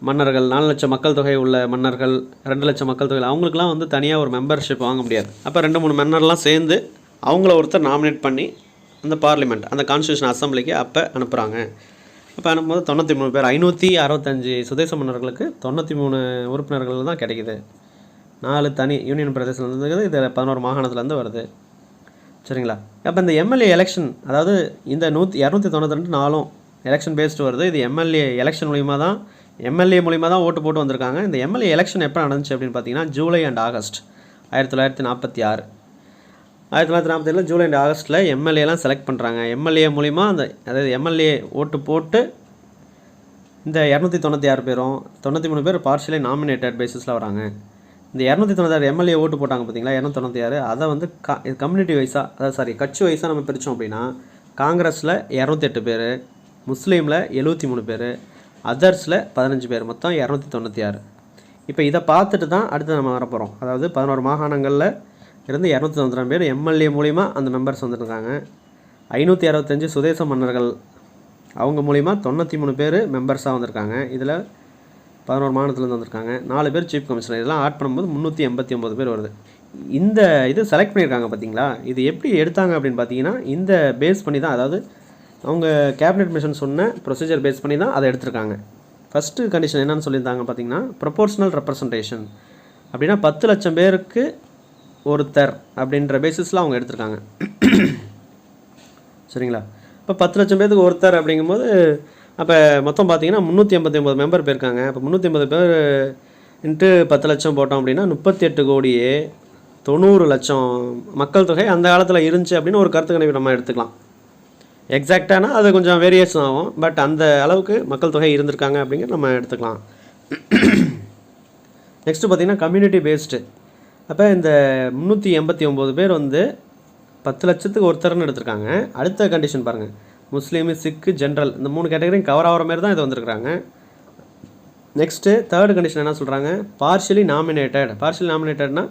மன்னர்கள், 4 லட்சம் மக்கள் தொகை உள்ள மன்னர்கள், 2 லட்சம் மக்கள் தொகை, அவங்களுக்குலாம் வந்து தனியாக ஒரு மெம்பர்ஷிப் வாங்க முடியாது. அப்போ 2-3 மன்னர்லாம் சேர்ந்து அவங்கள ஒருத்தர் நாமினேட் பண்ணி அந்த பார்லிமெண்ட், அந்த கான்ஸ்டியூஷன் அசம்பிளிக்கு அப்போ அனுப்புகிறாங்க. அப்போ அனுப்பும்போது 93 பேர், 565 சுதேச மன்னர்களுக்கு 93 உறுப்பினர்கள் தான் கிடைக்குது. 4 தனி யூனியன் பிரதேசத்துலேருந்து இருக்குது, இது 11 மாகாணத்துலேருந்து வருது. சரிங்களா? அப்போ இந்த எம்எல்ஏ எலெக்ஷன், அதாவது இந்த 292 நாளும் எலெக்ஷன் பேஸ்டு வருது. இது எம்எல்ஏ எலெக்ஷன் மூலிமா தான் ஓட்டு போட்டு வந்திருக்காங்க. இந்த எம்எல்ஏ எலெக்ஷன் எப்போ நடந்துச்சு அப்படின்னு பார்த்தீங்கன்னா July and August 1946. 1947 July and ஆகஸ்ட்டில் எம்எல்ஏலாம் செலக்ட் பண்ணுறாங்க. எம்எல்ஏ மூலிமா அதாவது எம்எல்ஏ ஓட்டு போட்டு இந்த 296 பேரும் 93 பேர் பார்ஷியலி நாமினேட்டட் பேசிஸில் வராங்க. இந்த 296 எம்எல்ஏ ஓட்டு போட்டாங்க பார்த்தீங்களா, 296, அதை வந்து கம்யூனிட்டி வைஸாக, அதாவது கட்சி வைஸாக நம்ம பிரித்தோம் அப்படின்னா காங்கிரஸில் 208 பேர், முஸ்லீமில் 73 பேர், அதர்ஸில் 15 பேர், மொத்தம் 296. இப்போ இதை பார்த்துட்டு தான் அடுத்து நம்ம வரப்போகிறோம். அதாவது 11 மாகாணங்களில் இருந்து 292 பேர் எம்எல்ஏ மூலிமா அந்த மெம்பர்ஸ் வந்துருக்காங்க. 565 சுதேச மன்னர்கள் அவங்க மூலிமா 93 பேர் மெம்பர்ஸாக வந்திருக்காங்க. இதில் 11 மாநிலத்துலேருந்து வந்திருக்காங்க. 4 பேர் சீஃப் கமிஷனர். இதெல்லாம் ஆட் பண்ணும்போது 389 பேர் வருது. இந்த இது செலக்ட் பண்ணியிருக்காங்க பார்த்தீங்களா, இது எப்படி எடுத்தாங்க அப்படின்னு பார்த்தீங்கன்னா இந்த பேஸ் பண்ணி தான், அதாவது அவங்க கேபினெட் மிஷன் சொன்ன ப்ரொசீஜர் பேஸ் பண்ணி தான் அதை எடுத்திருக்காங்க. ஃபஸ்ட்டு கண்டிஷன் என்னென்னு சொல்லியிருந்தாங்க பார்த்தீங்கன்னா ப்ரொபோர்ஷனல் ரெப்ரசன்டேஷன். அப்படின்னா 10 லட்சம் பேருக்கு ஒருத்தர் அப்படின்ற பேசிஸில் அவங்க எடுத்திருக்காங்க. சரிங்களா? இப்போ 10 லட்சம் பேருக்கு ஒருத்தர் அப்படிங்கும்போது அப்போ மொத்தம் பார்த்தீங்கன்னா 389 மெம்பர் போயிருக்காங்க. அப்போ 380 பேர் இன்ட்டு 10 லட்சம் போட்டோம் அப்படின்னா 38 கோடியே 90 லட்சம் மக்கள் தொகை அந்த காலத்தில் இருந்துச்சு அப்படின்னு ஒரு கருத்து கணிப்பு நம்ம எடுத்துக்கலாம். எக்ஸாக்டானா அது கொஞ்சம் வேரியேஷன் ஆகும், பட் அந்த அளவுக்கு மக்கள் தொகை இருந்திருக்காங்க அப்படிங்கிற நம்ம எடுத்துக்கலாம். நெக்ஸ்ட்டு பார்த்திங்கன்னா கம்யூனிட்டி பேஸ்டு. அப்போ இந்த 389 பேர் வந்து 10 லட்சத்துக்கு ஒருத்தர்னு எடுத்திருக்காங்க. அடுத்த கண்டிஷன் பாருங்கள், முஸ்லீமு, சிக்கு, ஜென்ரல், இந்த 3 கேட்டகரியும் கவர் ஆகிற மாதிரி தான் இது வந்திருக்காங்க. நெக்ஸ்ட்டு தேர்ட் கண்டிஷன் என்ன சொல்கிறாங்க, பார்ஷியலி நாமினேட்டட்னா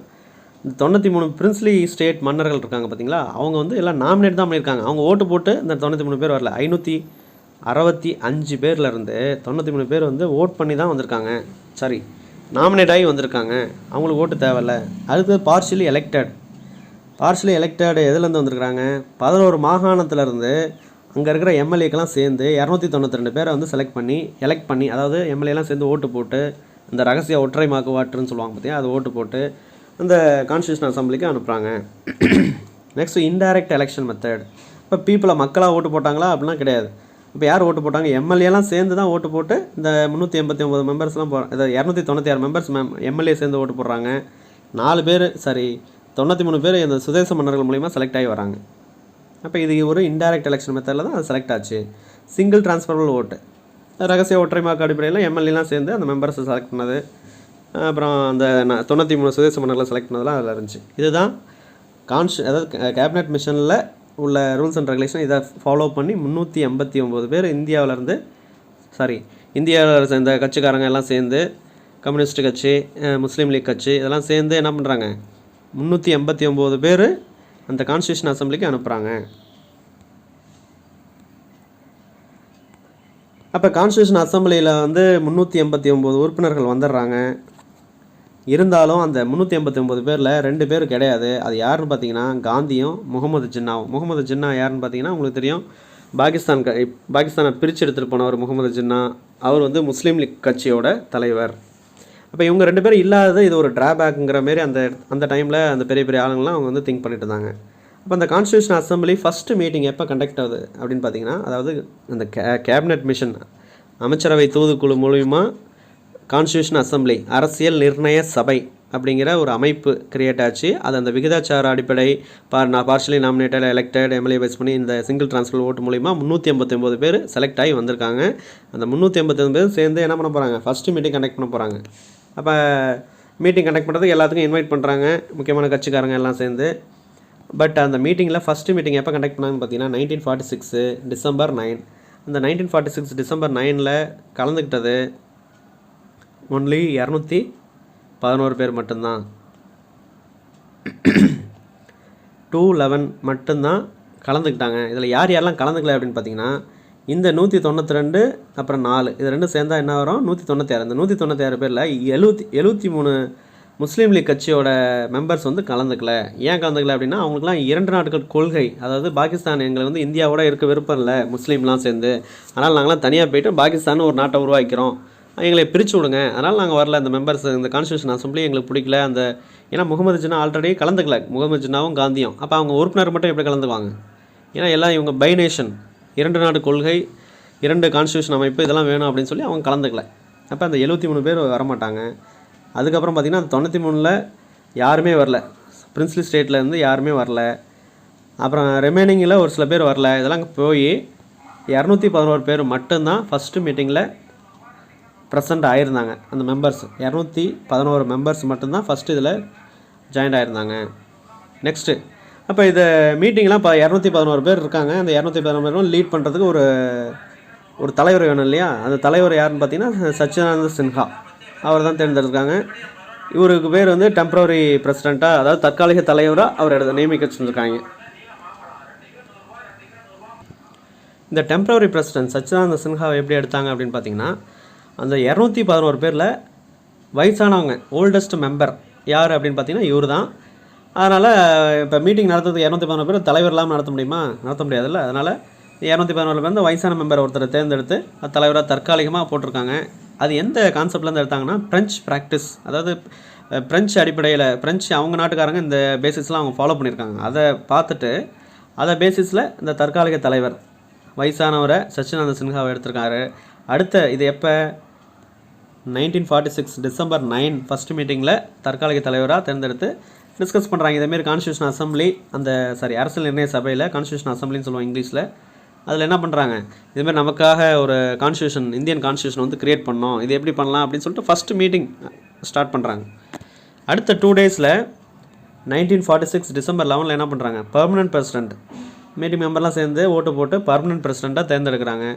இந்த 93 பிரின்ஸ்லி ஸ்டேட் மன்னர்கள் இருக்காங்க பார்த்தீங்களா, அவங்க வந்து எல்லாம் நாமினேட் தான் பண்ணியிருக்காங்க. அவங்க ஓட்டு போட்டு இந்த 93 பேர் வரல. 565 பேர்லேருந்து 93 பேர் வந்து ஓட் பண்ணி தான் வந்திருக்காங்க. சாரி, நாமினேட் ஆகி வந்திருக்காங்க. அவங்களுக்கு ஓட்டு தேவையில்ல. அடுத்து பார்ஷியலி எலெக்டட் எதுலேருந்து வந்திருக்காங்க, 11 மாகாணத்துலேருந்து அங்கே இருக்கிற எம்எல்ஏக்கெல்லாம் சேர்ந்து 292 பேரை வந்து எலெக்ட் பண்ணி, அதாவது எம்எல்ஏலாம் சேர்ந்து ஓட்டு போட்டு இந்த ரகசிய ஒற்றை வாக்குன்னு சொல்லுவாங்க பார்த்தியா, அது ஓட்டு போட்டு அந்த கான்ஸ்டியூஷன் அசம்பிளிக்கு அனுப்புகிறாங்க. Next indirect election method. இப்போ மக்களாக ஓட்டு போட்டாங்களா அப்படிலாம் கிடையாது. இப்போ யார் ஓட்டு போட்டாங்க, எம்எல்ஏலாம் சேர்ந்து தான் ஓட்டு போட்டு இந்த 389 மெம்பர்ஸ்லாம் இதை 296 மெம்பர்ஸ் எம்எல்ஏ சேர்ந்து ஓட்டு போடுறாங்க. 93 பேர் இந்த சுதேச மன்னர்கள் மூலிமா செலக்ட் ஆகி வராங்க. அப்போ இது ஒரு இன்டைரக்ட் எலெக்ஷன் மெத்தடில் தான் அது செலக்ட் ஆச்சு. சிங்கிள் டிரான்ஸ்ஃபரபிள் ஓட்டு, ரகசிய ஒற்றை வாக்கு அடிப்படையில் எம்எல்ஏலாம் சேர்ந்து அந்த மெம்பர்ஸை செலக்ட் பண்ணது, அப்புறம் அந்த 93 சுதேச மன்னர்களை செலக்ட் பண்ணதெல்லாம் அதில் இருந்துச்சு. இதுதான் அதாவது கேபினெட் மிஷனில் உள்ள ரூல்ஸ் அண்ட் ரெகுலேஷன். இதை ஃபாலோ பண்ணி 389 பேர் இந்தியாவில் சேர்ந்த கட்சிக்காரங்க எல்லாம் சேர்ந்து, கம்யூனிஸ்ட் கட்சி, முஸ்லீம் லீக் கட்சி இதெல்லாம் சேர்ந்து என்ன பண்ணுறாங்க, 389 பேர் அந்த கான்ஸ்டியூஷன் அசம்பிளிக்கு அனுப்புகிறாங்க. அப்போ கான்ஸ்டியூஷன் அசம்பிளியில் வந்து 389 உறுப்பினர்கள் வந்துடுறாங்க. இருந்தாலும் அந்த 389 பேரில் 2 பேர் கிடையாது. அது யாருன்னு பார்த்தீங்கன்னா காந்தியும் முகமது ஜின்னாவும். முகமது ஜின்னா யாருன்னு பார்த்தீங்கன்னா உங்களுக்கு தெரியும், பாகிஸ்தானை பிரித்து எடுத்துகிட்டு போனவர் முகமது ஜின்னா. அவர் வந்து முஸ்லீம் லீக் கட்சியோட தலைவர். அப்போ இவங்க 2 பேரும் இல்லாதது இது ஒரு ட்ராபேக்குங்கிற மாரி அந்த டைமில் அந்த பெரிய ஆளுங்கள்லாம் அவங்க வந்து திங்க் பண்ணிட்டு இருந்தாங்க. அப்போ அந்த கான்ஸ்டியூஷன் அசம்பிளி ஃபஸ்ட்டு மீட்டிங் எப்போ கண்டக்ட் ஆகுது அப்படின்னு பார்த்தீங்கன்னா, அதாவது அந்த கேபினெட் மிஷன் அமைச்சரவை தூதுக்குழு மூலிமா கான்ஸ்டியூஷன் அசம்பிளி அரசியல் நிர்ணய சபை அப்படிங்கிற ஒரு அமைப்பு கிரியேட் ஆச்சு. அது அந்த விகிதாச்சார அடிப்படை partially nominated elected MLA base பண்ணி இந்த சிங்கிள் டிரான்ஸ்ஃபர் ஓட்டு மூலிமா 389 பேர் செலக்ட் ஆகி வந்திருக்காங்க. அந்த 389 பேர் சேர்ந்து என்ன பண்ண போகிறாங்க, ஃபஸ்ட்டு மீட்டிங் கண்டக்ட் பண்ண போகிறாங்க. அப்போ மீட்டிங் கண்டக்ட் பண்ணுறதுக்கு எல்லாத்துக்கும் இன்வைட் பண்ணுறாங்க, முக்கியமான கட்சிக்காரங்க எல்லாம் சேர்ந்து. பட் அந்த மீட்டிங்கில் ஃபஸ்ட்டு மீட்டிங் எப்போ கண்டக்ட் பண்ணாங்கன்னு பார்த்தீங்கன்னா 1946 டிசம்பர் 9. அந்த 1946 டிசம்பர் 9 கலந்துக்கிட்டது ஒன்லி 211 பேர் மட்டும்தான். 211 மட்டும்தான் கலந்துக்கிட்டாங்க. இதில் யார் யாரெல்லாம் கலந்துக்கல அப்படின்னு பார்த்தீங்கன்னா, இந்த 192 அப்புறம் 4 இது ரெண்டும் சேர்ந்தா என்ன வரும்? 196. இந்த 196 பேரில் 73 முஸ்லீம் லீக் கட்சியோட மெம்பர்ஸ் வந்து கலந்துக்கல. ஏன் கலந்துக்கல அப்படின்னா, அவங்களுக்குலாம் 2 நாடுகள் கொள்கை, அதாவது பாகிஸ்தான் எங்களை வந்து இந்தியாவோட இருக்க விருப்பம் இல்லை முஸ்லீம்லாம் சேர்ந்து, அதனால் நாங்களாம் தனியாக போயிட்டு பாகிஸ்தான் ஒரு நாட்டை உருவாக்கிறோம், எங்களை பிரித்து விடுங்க, அதனால் நாங்கள் வரல, இந்த மெம்பர்ஸ் இந்த கான்ஸ்டியூஷன் அசம்பிளி எங்களுக்கு பிடிக்கல. ஏன்னா முகமது ஜின்னா ஆல்ரெடி கலந்துக்கல, முகமது ஜின்னாவும் காந்தியும். அப்போ அவங்க உறுப்பினர் மட்டும் எப்படி கலந்துக்குவாங்க? ஏன்னா எல்லாம் இவங்க பை நேஷன், 2 நாடு கொள்கை, 2 கான்ஸ்டியூஷன் அமைப்பு, இதெல்லாம் வேணும் அப்படின்னு சொல்லி அவங்க கலந்துக்கல. அப்போ அந்த 73 பேர் வரமாட்டாங்க. அதுக்கப்புறம் பார்த்திங்கன்னா அந்த 93ல் யாருமே வரல, பிரின்ஸ்லி ஸ்டேட்லேருந்து யாருமே வரல. அப்புறம் ரிமைனிங்கில் ஒரு சில பேர் வரல. இதெல்லாம் போய் 211 பேர் மட்டும்தான் ஃபஸ்ட்டு மீட்டிங்கில் ப்ரெசண்ட் ஆகிருந்தாங்க. அந்த மெம்பர்ஸ் 211 மெம்பர்ஸ் மட்டும்தான் ஃபஸ்ட்டு இதில் ஜாயின்ட் ஆகிருந்தாங்க. நெக்ஸ்ட்டு அப்போ இந்த மீட்டிங்லாம் இப்போ 211 பேர் இருக்காங்க. அந்த 211 பேரும் லீட் பண்ணுறதுக்கு ஒரு தலைவர் வேணும் இல்லையா? அந்த தலைவர் யாருன்னு பார்த்தீங்கன்னா சச்சிதானந்த சின்ஹா, அவர் தான் தேர்ந்தெடுக்காங்க. இவருக்கு பேர் வந்து டெம்பரரி பிரசிடெண்ட்டாக, அதாவது தற்காலிக தலைவராக அவர் நியமிக்க வச்சுருக்காங்க. இந்த டெம்பரரி பிரசிடெண்ட் சச்சிதானந்த சின்ஹாவை எப்படி எடுத்தாங்க அப்படின்னு பார்த்தீங்கன்னா, அந்த 211 பேரில் வயசானவங்க ஓல்டஸ்ட் மெம்பர் யார் அப்படின்னு பார்த்தீங்கன்னா இவர் தான். அதனால் இப்போ மீட்டிங் நடத்துறதுக்கு 211 பேர் தலைவர் இல்லாமல் நடத்த முடியுமா? நடத்த முடியாதுல்ல. அதனால் 211 பேர் இந்த வயசான மெம்பர் ஒருத்தரை தேர்ந்தெடுத்து அது தலைவராக தற்காலிகமாக போட்டிருக்காங்க. அது எந்த கான்செப்ட்லேருந்து எடுத்தாங்கன்னா, ஃப்ரெஞ்ச் ப்ராக்டிஸ், அதாவது ஃப்ரெஞ்சு அடிப்படையில், ஃப்ரெஞ்சு அவங்க நாட்டுக்காரங்க இந்த பேசிஸ்லாம் அவங்க ஃபாலோ பண்ணியிருக்காங்க. அதை பார்த்துட்டு அதை பேசிஸில் இந்த தற்காலிக தலைவர் வயசானவரை சச்சிதானந்த சின்ஹாவை எடுத்திருக்காரு. அடுத்த இது எப்போ 1946 டிசம்பர் 9 ஃபஸ்ட்டு மீட்டிங்கில் தற்காலிக தலைவராக தேர்ந்தெடுத்து டிஸ்கஸ் பண்ணுறாங்க. இதேமாரி கான்ஸ்டியூஷன் அசம்பிளி, அரசியல் நிர்ணய சபையில் கான்ஸ்டியூஷன் அசம்பிளின்னு சொல்லுவோம் இங்கிலீஷில். அதில் என்ன பண்ணுறாங்க, இதுமாதிரி நமக்காக ஒரு கான்ஸ்டியூஷன், இந்தியன் கான்ஸ்டியூஷன் வந்து க்ரியேட் பண்ணோம், இது எப்படி பண்ணலாம் அப்படின்னு சொல்லிட்டு ஃபஸ்ட்டு மீட்டிங் ஸ்டார்ட் பண்ணுறாங்க. அடுத்த 2 டேஸில் 1946 டிசம்பர் 11 என்ன பண்ணுறாங்க, பர்மனன்ட் பிரசிடெண்ட் மீட்டிங் மெம்பர்லாம் சேர்ந்து ஓட்டு போட்டு பர்மனன்ட் பிரசிடெண்ட்டாக தேர்ந்தெடுக்கிறாங்க.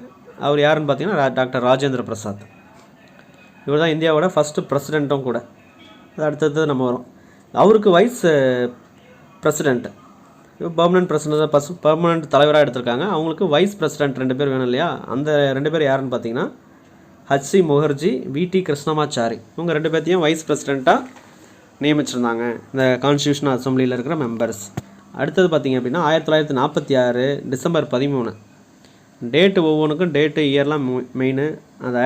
அவர் யாருன்னு பார்த்தீங்கன்னா டாக்டர் ராஜேந்திர பிரசாத். இவர் தான் இந்தியாவோட ஃபஸ்ட்டு பிரசிடெண்ட்டும் கூட. அது அடுத்தது நம்ம வரும். அவருக்கு wise president, permanent president permanent தலைவராக எடுத்திருக்காங்க. அவங்களுக்கு வைஸ் பிரசிடெண்ட் 2 பேர் வேணும் இல்லையா? அந்த 2 பேர் யாருன்னு பார்த்தீங்கன்னா ஹச்சி முகர்ஜி, விடி கிருஷ்ணமாச்சாரி. இவங்க 2 பேர்த்தையும் வைஸ் பிரசிடெண்ட்டாக நியமிச்சிருந்தாங்க இந்த கான்ஸ்டியூஷன் அசம்பிளியில் இருக்கிற மெம்பர்ஸ். அடுத்தது பார்த்திங்க அப்படின்னா 1946 டிசம்பர் 13. டேட்டு ஒவ்வொன்றுக்கும் டேட்டு இயர்லாம் மெயின். அந்த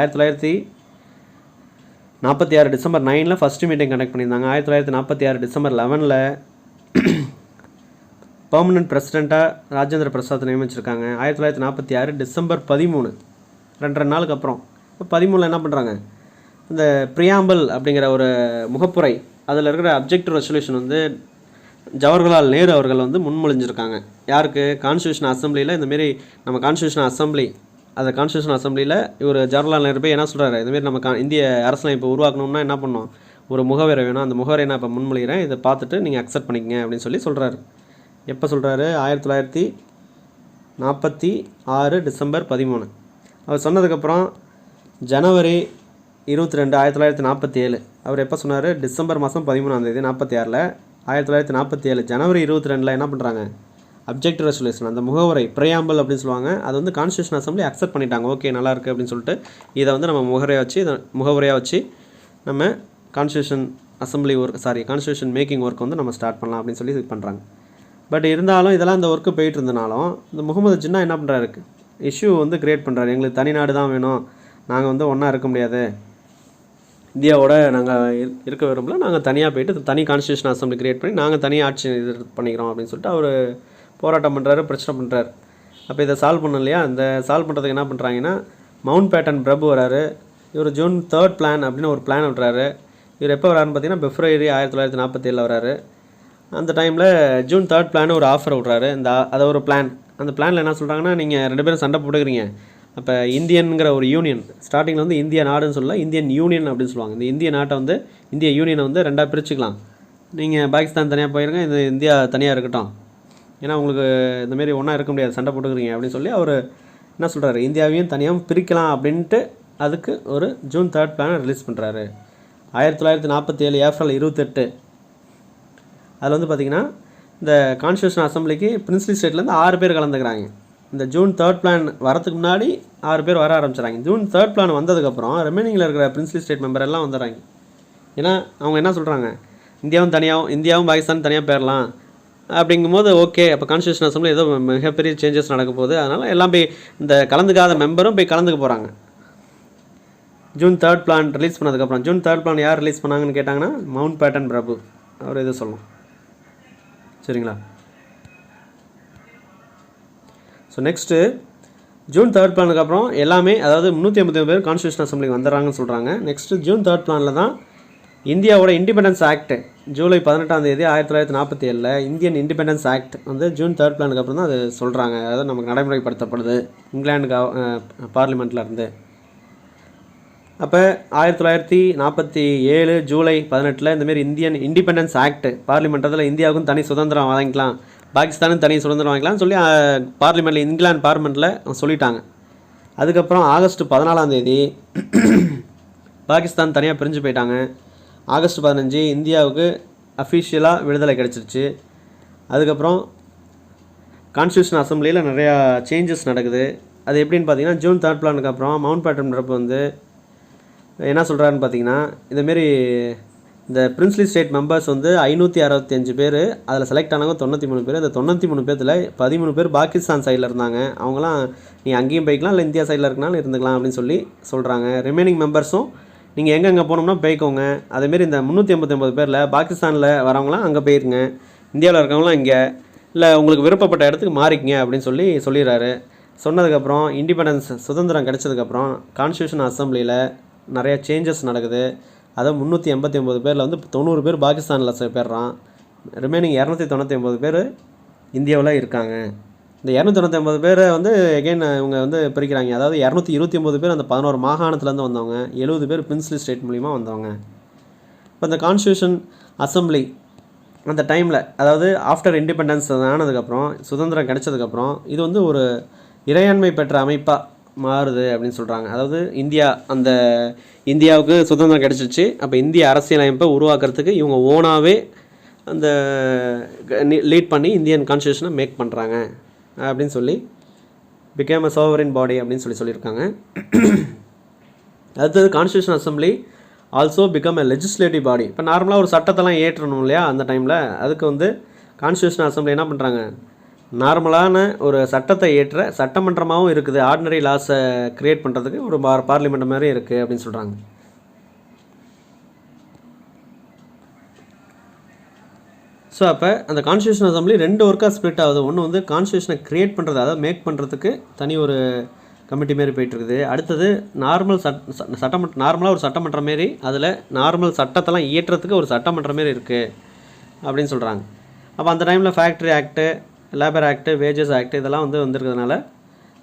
1946 டிசம்பர் 9 ஃபஸ்ட்டு மீட்டிங் கண்டக்ட் பண்ணியிருந்தாங்க. 1946 டிசம்பர் 11 பர்மனன்ட் பிரசிடெண்ட்டாக ராஜேந்திர பிரசாத் நியமிச்சிருக்காங்க. 1946 டிசம்பர் 13, 2 நாளுக்கு அப்புறம். இப்போ 13 என்ன பண்ணுறாங்க, இந்த பிரியாம்பிள் அப்படிங்கிற ஒரு முகப்புரை, அதில் இருக்கிற அப்ஜெக்டிவ் ரெசல்யூஷன் வந்து ஜவஹர்லால் நேரு அவர்கள் வந்து முன்மொழிஞ்சிருக்காங்க. யாருக்கு, கான்ஸ்டியூஷன் அசம்பிளியில். இந்தமாரி நம்ம கான்ஸ்டியூஷன் அசம்பிளி, அந்த கான்ஸ்டியூஷன் அசம்பிளியில் இவர் ஜவஹர்லால் நேரு போய் என்ன சொல்கிறாரு, இதுமாரி நம்ம இந்திய அரசியலமைப்பு உருவாக்கணும்னா என்ன பண்ணோம், ஒரு முகவரை வேணும், அந்த முகவரை நான் இப்போ முன்மொழிகிறேன், இதை பார்த்துட்டு நீங்கள் அக்செப்ட் பண்ணிக்கங்க அப்படின்னு சொல்கிறாரு. எப்போ சொல்கிறாரு, 1946 டிசம்பர் 13. அவர் சொன்னதுக்கப்புறம் ஜனவரி 22, 1947. அவர் எப்போ சொன்னார், டிசம்பர் மாதம் 13 46. 1947 ஜனவரி 22 என்ன பண்ணுறாங்க, அப்ஜெக்டிவ் ரெசல்யூஷன், அந்த முகவரை பிரியாம்பிள் அப்படின்னு சொல்லுவாங்க, அது வந்து கான்ஸ்டியூஷன் அசம்பிளி அக்செப்ட் பண்ணிட்டாங்க. ஓகே, நல்லாயிருக்கு அப்படின்னு சொல்லிட்டு இதை வந்து நம்ம முகவரையாக வச்சு நம்ம constitution assembly constitution making work வந்து நம்ம ஸ்டார்ட் பண்ணலாம் அப்படின்னு சொல்லி இது பண்ணுறாங்க. பட் இருந்தாலும் இதெல்லாம் இந்த ஒர்க்கு போயிட்டு இருந்தனாலும் இந்த முகமது ஜின்னா என்ன பண்ணுறாரு, இஷ்யூ வந்து க்ரியேட் பண்ணுறாரு. எங்களுக்கு தனி நாடு தான் வேணும், நாங்கள் வந்து ஒன்றா இருக்க முடியாது, இந்தியாவோட நாங்கள் இருக்க விரும்பல, நாங்கள் தனியாக போயிட்டு தனி கான்ஸ்டியூஷன் அசம்பிளி க்ரியேட் பண்ணி நாங்கள் தனியாக ஆட்சி இது பண்ணிக்கிறோம் அப்படின்னு சொல்லிட்டு அவர் போராட்டம் பண்ணுறாரு, பிரச்சனை பண்ணுறாரு. அப்போ இதை சால்வ் பண்ண இல்லையா, இந்த சால்வ் பண்ணுறதுக்கு என்ன பண்ணுறாங்கன்னா, மவுண்ட் பேட்டன் பிரபு வராரு. இவர் ஜூன் 3 பிளான் அப்படின்னு ஒரு பிளான் விட்றாரு. இவர் எப்போ வராருன்னு பார்த்தீங்கன்னா பிப்ரவரி 1947 வராரு. அந்த டைமில் ஜூன் 3 பிளான் ஒரு ஆஃபர் விட்றாரு. அதை ஒரு பிளான், அந்த பிளானில் என்ன சொல்கிறாங்கன்னா, நீங்கள் 2 பேரும் சண்டை போட்டுக்கிறீங்க, அப்போ இந்தியனுங்கிற ஒரு யூனியன், ஸ்டார்டிங்கில் வந்து இந்திய நாடுன்னு சொல்லலாம், இந்தியன் யூனியன் அப்படின்னு சொல்லுவாங்க. இந்த இந்திய நாட்டை வந்து, இந்திய யூனியனை வந்து 2ஆக பிரிச்சுக்கலாம். நீங்கள் பாகிஸ்தான் தனியாக போயிருங்க, இந்த இந்தியா தனியாக இருக்கட்டும், ஏன்னா உங்களுக்கு இந்தமாரி ஒன்றா இருக்க முடியாது, சண்டை போட்டுக்கிறீங்க அப்படின்னு சொல்லி அவர் என்ன சொல்கிறாரு, இந்தியாவையும் தனியாக பிரிக்கலாம் அப்படின்ட்டு அதுக்கு ஒரு ஜூன் 3 பிளானை ரிலீஸ் பண்ணுறாரு. 1947 ஏப்ரல் 28 அதில் வந்து பார்த்திங்கன்னா இந்த கான்ஸ்டியூஷன் அசம்பிளிக்கு பிரின்ஸ்லி ஸ்டேட்லேருந்து 6 பேர் கலந்துக்கிறாங்க. இந்த ஜூன் 3rd பிளான் வரதுக்கு முன்னாடி 6 பேர் வர ஆரம்பிச்சிடறாங்க. ஜூன் 3rd பிளான் வந்ததுக்கப்புறம் ரிமைனிங்கில் இருக்கிற பிரின்ஸ்லி ஸ்டேட் மெம்பர் எல்லாம் வந்துடுறாங்க. ஏன்னா அவங்க என்ன சொல்கிறாங்க, இந்தியாவும் பாகிஸ்தான் தனியாக பேரலாம் அப்படிங்கும்போது ஓகே, அப்போ கான்ஸ்டியூஷன் அசம்பிளி ஏதோ மிகப்பெரிய சேஞ்சஸ் நடக்க போகுது, அதனால் எல்லாம் போய் இந்த கலந்துக்காத மெம்பரும் போய் கலந்துக்க போகிறாங்க. ஜூன் 3rd பிளான் ரிலீஸ் பண்ணதுக்கப்புறம், ஜூன் 3rd பிளான் யார் ரிலீஸ் பண்ணாங்கன்னு கேட்டாங்கன்னா மவுண்ட் பேட்டன் பிரபு அவர் இது சொல்லணும். சரிங்களா? ஸோ நெக்ஸ்ட்டு ஜூன் 3rd பிளானுக்கு அப்புறம் எல்லாமே, அதாவது 389 பேர் கான்ஸ்டியூஷன் அசம்பிளிக்கு வந்துடுறாங்கன்னு சொல்கிறாங்க. நெக்ஸ்ட்டு ஜூன் 3rd பிளானில் தான் இந்தியாவோட இண்டிபெண்டன்ஸ் ஆக்ட் ஜூலை 18ஆம் தேதி 1947 இந்தியன் இண்டிபெண்டன்ஸ் ஆக்ட் வந்து ஜூன் 3rd பிளானுக்கு அப்புறம் தான் அது சொல்கிறாங்க. அதாவது நமக்கு நடைமுறைப்படுத்தப்படுது இங்கிலாந்து பார்லிமெண்ட்டில் இருந்து. அப்போ 1947 ஜூலை 18 இந்தமாரி இந்தியன் இண்டிபெண்டன்ஸ் ஆக்ட் பார்லிமெண்ட்டில் இந்தியாவுக்கும் தனி சுதந்திரம் வாங்கிக்கலாம், பாகிஸ்தானுக்கும் தனி சுதந்திரம் வாங்கிக்கலாம்னு சொல்லி பார்லிமெண்ட்டில் இங்கிலாந்து பார்லிமெண்ட்டில் சொல்லிட்டாங்க. அதுக்கப்புறம் ஆகஸ்ட் 14ஆம் தேதி பாகிஸ்தான் தனியாக பிரிஞ்சு போயிட்டாங்க. ஆகஸ்ட் 15 இந்தியாவுக்கு அஃபிஷியலாக விடுதலை கிடச்சிருச்சு. அதுக்கப்புறம் கான்ஸ்டியூஷன் அசம்பிளியில் நிறையா சேஞ்சஸ் நடக்குது. அது எப்படின்னு பார்த்தீங்கன்னா, ஜூன் 3rd பிளானுக்கு அப்புறம் மவுண்ட் பேட்டன் பிரபு வந்து என்ன சொல்கிறாருன்னு பார்த்தீங்கன்னா, இந்தமாரி இந்த பிரின்ஸ்லி ஸ்டேட் மெம்பர்ஸ் வந்து 565 பேர், அதில் செலக்ட் ஆனவங்க 93 பேர். இந்த 93 பேர்த்தில் 13 பேர் பாகிஸ்தான் சைடில் இருந்தாங்க. அவங்களாம் நீ அங்கேயும் போய்க்கலாம், இல்லை இந்தியா சைடில் இருக்கனாலும் இருந்துக்கலாம் அப்படின்னு சொல்கிறாங்க. ரிமைனிங் மெம்பர்ஸும் நீங்கள் எங்கெங்கே போனோம்னா போய்க்கோங்க. அதேமாரி இந்த 389 பேரில் பாகிஸ்தானில் வரவங்களாம் அங்கே போயிருங்க, இந்தியாவில் இருக்கவங்களாம் இங்கே, இல்லை உங்களுக்கு விருப்பப்பட்ட இடத்துக்கு மாறிக்கங்க அப்படின்னு சொல்லிடுறாரு. சொன்னதுக்கப்புறம் இண்டிபெண்டன்ஸ் சுதந்திரம் கிடைச்சதுக்கப்புறம் கான்ஸ்டியூஷன் அசம்பிளியில் நிறையா சேஞ்சஸ் நடக்குது. அதாவது 389 பேரில் வந்து 90 பேர் பாகிஸ்தானில் போயிடுறான். ரிமைனிங் 299 பேர் இந்தியாவில் இருக்காங்க. இந்த 299 பேரை வந்து எகெயின் இவங்க வந்து பிரிக்கிறாங்க. அதாவது 229 பேர் அந்த 11 மாகாணத்துலேருந்து வந்தவங்க, 70 பேர் பிரின்ஸ்லி ஸ்டேட் மூலிமா வந்தவங்க. இப்போ இந்த கான்ஸ்டியூஷன் அசம்பிளி அந்த டைமில், அதாவது ஆஃப்டர் இண்டிபெண்டன்ஸ் ஆனதுக்கப்புறம், சுதந்திரம் கிடைச்சதுக்கப்புறம், இது வந்து ஒரு இறையாண்மை பெற்ற அமைப்பாக மாறுது அப்படின்னு சொல்கிறாங்க. அதாவது இந்தியாவுக்கு சுதந்திரம் கிடச்சிருச்சு. அப்போ இந்திய அரசியலமைப்பை உருவாக்குறதுக்கு இவங்க ஓனாகவே அந்த லீட் பண்ணி இந்தியன் கான்ஸ்டியூஷனை மேக் பண்ணுறாங்க அப்படின்னு சொல்லி பிகேம் அ சோவரின் பாடி அப்படின்னு சொல்லியிருக்காங்க. அடுத்தது constitution assembly also become a legislative body. இப்போ நார்மலாக ஒரு சட்டத்தெல்லாம் ஏற்றணும் இல்லையா அந்த டைமில், அதுக்கு வந்து கான்ஸ்டியூஷன் அசம்பிளி என்ன பண்ணுறாங்க, நார்மலான ஒரு சட்டத்தை ஏற்ற சட்டமன்றமாகவும் இருக்குது. ஆர்டினரி லாஸை க்ரியேட் பண்ணுறதுக்கு ஒரு பார்லிமெண்ட் மாதிரி இருக்குது அப்படின்னு சொல்கிறாங்க. ஸோ அப்போ அந்த கான்ஸ்டியூஷன் அசம்பிளி 2 ஒர்க்காக ஸ்ப்ளிட் ஆகுது. ஒன்று வந்து கான்ஸ்டியூஷனை க்ரியேட் பண்ணுறது, அதாவது மேக் பண்ணுறதுக்கு தனி ஒரு கமிட்டி மாரி போயிட்டுருக்குது. அடுத்தது நார்மலாக ஒரு சட்டமன்றம் மாரி, அதில் நார்மல் சட்டத்தெல்லாம் இயற்றத்துக்கு ஒரு சட்டமன்றம் மாரி இருக்குது அப்படின்னு சொல்கிறாங்க. அப்போ அந்த டைமில் factory act, labour act, wages act இதெல்லாம் வந்துருக்கிறதுனால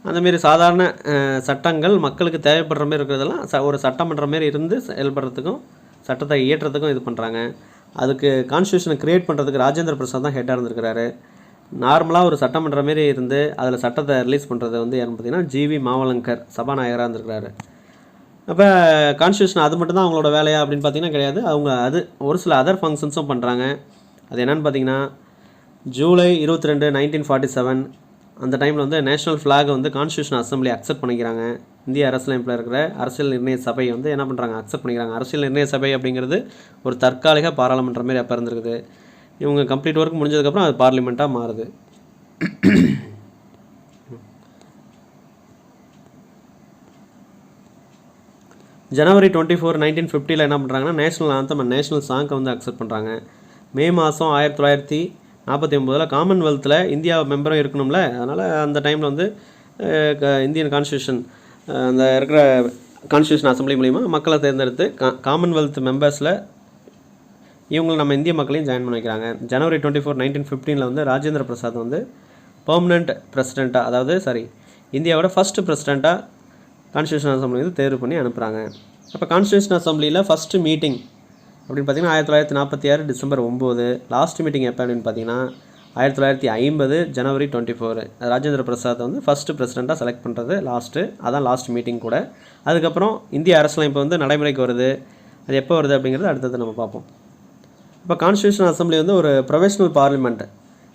அந்தமாரி சாதாரண சட்டங்கள் மக்களுக்கு தேவைப்படுற மாரி இருக்கிறதெல்லாம் ஒரு சட்டமன்றம் மாரி இருந்து செயல்படுறதுக்கும் சட்டத்தை இயற்றத்துக்கும் இது பண்ணுறாங்க. அதுக்கு கான்ஸ்டியூஷனை க்ரியேட் பண்ணுறதுக்கு ராஜேந்திர பிரசாத் தான் ஹெட்டாக இருந்திருக்கிறாரு. நார்மலாக ஒரு சட்டமன்றம் மாரி இருந்து அதில் சட்டத்தை ரிலீஸ் பண்ணுறது வந்து யாருன்னு பார்த்தீங்கன்னா ஜிவி மாவலங்கர் சபாநாயகராக இருந்திருக்கிறாரு. அப்போ கான்ஸ்டியூஷன் அது மட்டும் தான் அவங்களோட வேலையா அப்படின்னு பார்த்தீங்கன்னா கிடையாது. அவங்க ஒரு சில அதர் ஃபங்க்ஷன்ஸும் பண்ணுறாங்க. அது என்னென்னு பார்த்தீங்கன்னா, ஜூலை 22, 1947 அந்த டைமில் வந்து நேஷ்னல் ஃப்ளாகை வந்து கான்ஸ்டியூஷன் அசம்பிளி அக்செப்ட் பண்ணிக்கிறாங்க. இந்திய அரசியலமைப்பில் இருக்கிற அரசியல் நிர்ணய சபை வந்து என்ன பண்ணுறாங்க, அக்செப்ட் பண்ணிக்கிறாங்க. அரசியல் நிர்ணய சபை அப்படிங்கிறது ஒரு தற்காலிக பாராளுமன்றம் மாரி அப்போ இருந்திருக்குது. இவங்க கம்ப்ளீட் ஒர்க் முடிஞ்சதுக்கப்புறம் அது பார்லிமெண்ட்டாக மாறுது. ஜனவரி 24, 1950 என்ன பண்ணுறாங்கன்னா நேஷ்னல் ஆந்தம் அண்ட் நேஷ்னல் சாங்கை வந்து அக்செப்ட் பண்ணுறாங்க. மே மாதம் 1949 காமன்வெல்த்தில் இந்தியா மெம்பரும் இருக்கணும்ல, அதனால் அந்த டைமில் வந்து இந்தியன் கான்ஸ்டியூஷன் அந்த இருக்கிற கான்ஸ்டியூஷன் அசம்பிளி மூலிமா மக்களை தேர்ந்தெடுத்து காமன்வெல்த் மெம்பர்ஸில் இவங்களை நம்ம இந்திய மக்களையும் ஜாயின் பண்ணி வைக்கிறாங்க. ஜனவரி 24, 1915 வந்து ராஜேந்திர பிரசாத் வந்து பெர்மனண்ட் பிரசிடெண்ட்டாக, அதாவது இந்தியாவோட ஃபஸ்ட்டு பிரசிடெண்ட்டாக கான்ஸ்டியூஷன் அசம்பிளி வந்து தேர்வு பண்ணி அனுப்புகிறாங்க. அப்போ கான்ஸ்டியூஷன் அசம்பிளியில் ஃபஸ்ட்டு மீட்டிங் அப்படின்னு பார்த்தீங்கன்னா 1946 டிசம்பர் 9. லாஸ்ட் மீட்டிங் எப்போ அப்படின்னு பார்த்தீங்கன்னா 1950 ஜனவரி 24. ராஜேந்திர பிரசாத் வந்து ஃபஸ்ட்டு பிரசிடெண்ட்டாக செலக்ட் பண்ணுறது அதான் லாஸ்ட் மீட்டிங் கூட. அதுக்கப்புறம் இந்திய அரசியலமைப்பு வந்து நடைமுறைக்கு வருது. அது எப்போ வருது அப்படிங்கிறது அடுத்தது நம்ம பார்ப்போம். இப்போ கான்ஸ்டியூஷன் அசம்பிளி வந்து ஒரு ப்ரொஃபஷனல் பார்லிமெண்ட்.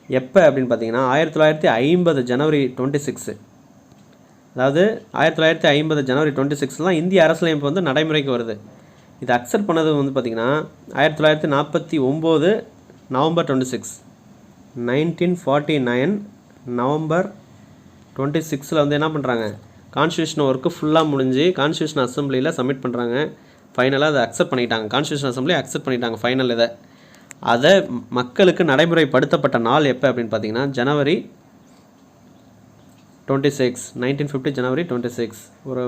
எப்போ அப்படின்னு பார்த்தீங்கன்னா 1950 ஜனவரி 26. அதாவது 1950 ஜனவரி 26 தான் இந்திய அரசியலமைப்பு வந்து நடைமுறைக்கு வருது. இது அக்செப்ட் பண்ணது வந்து பார்த்திங்கன்னா 1949 நவம்பர் 26, 1949 நவம்பர் 26 வந்து என்ன பண்ணுறாங்க, கான்ஸ்டியூஷன் ஒர்க்கு ஃபுல்லாக முடிஞ்சு கான்ஸ்டியூஷன் அசம்பிளியில் சப்மிட் பண்ணுறாங்க. ஃபைனலாக அதை அக்செப்ட் பண்ணிட்டாங்க. கான்ஸ்டியூஷன் அசம்பிளி அக்செப்ட் பண்ணிட்டாங்க ஃபைனல் இதை. அதை மக்களுக்கு நடைமுறைப்படுத்தப்பட்ட நாள் எப்போ அப்படின்னு பார்த்தீங்கன்னா ஜனவரி 26, 1950 ஜனவரி 26. ஒரு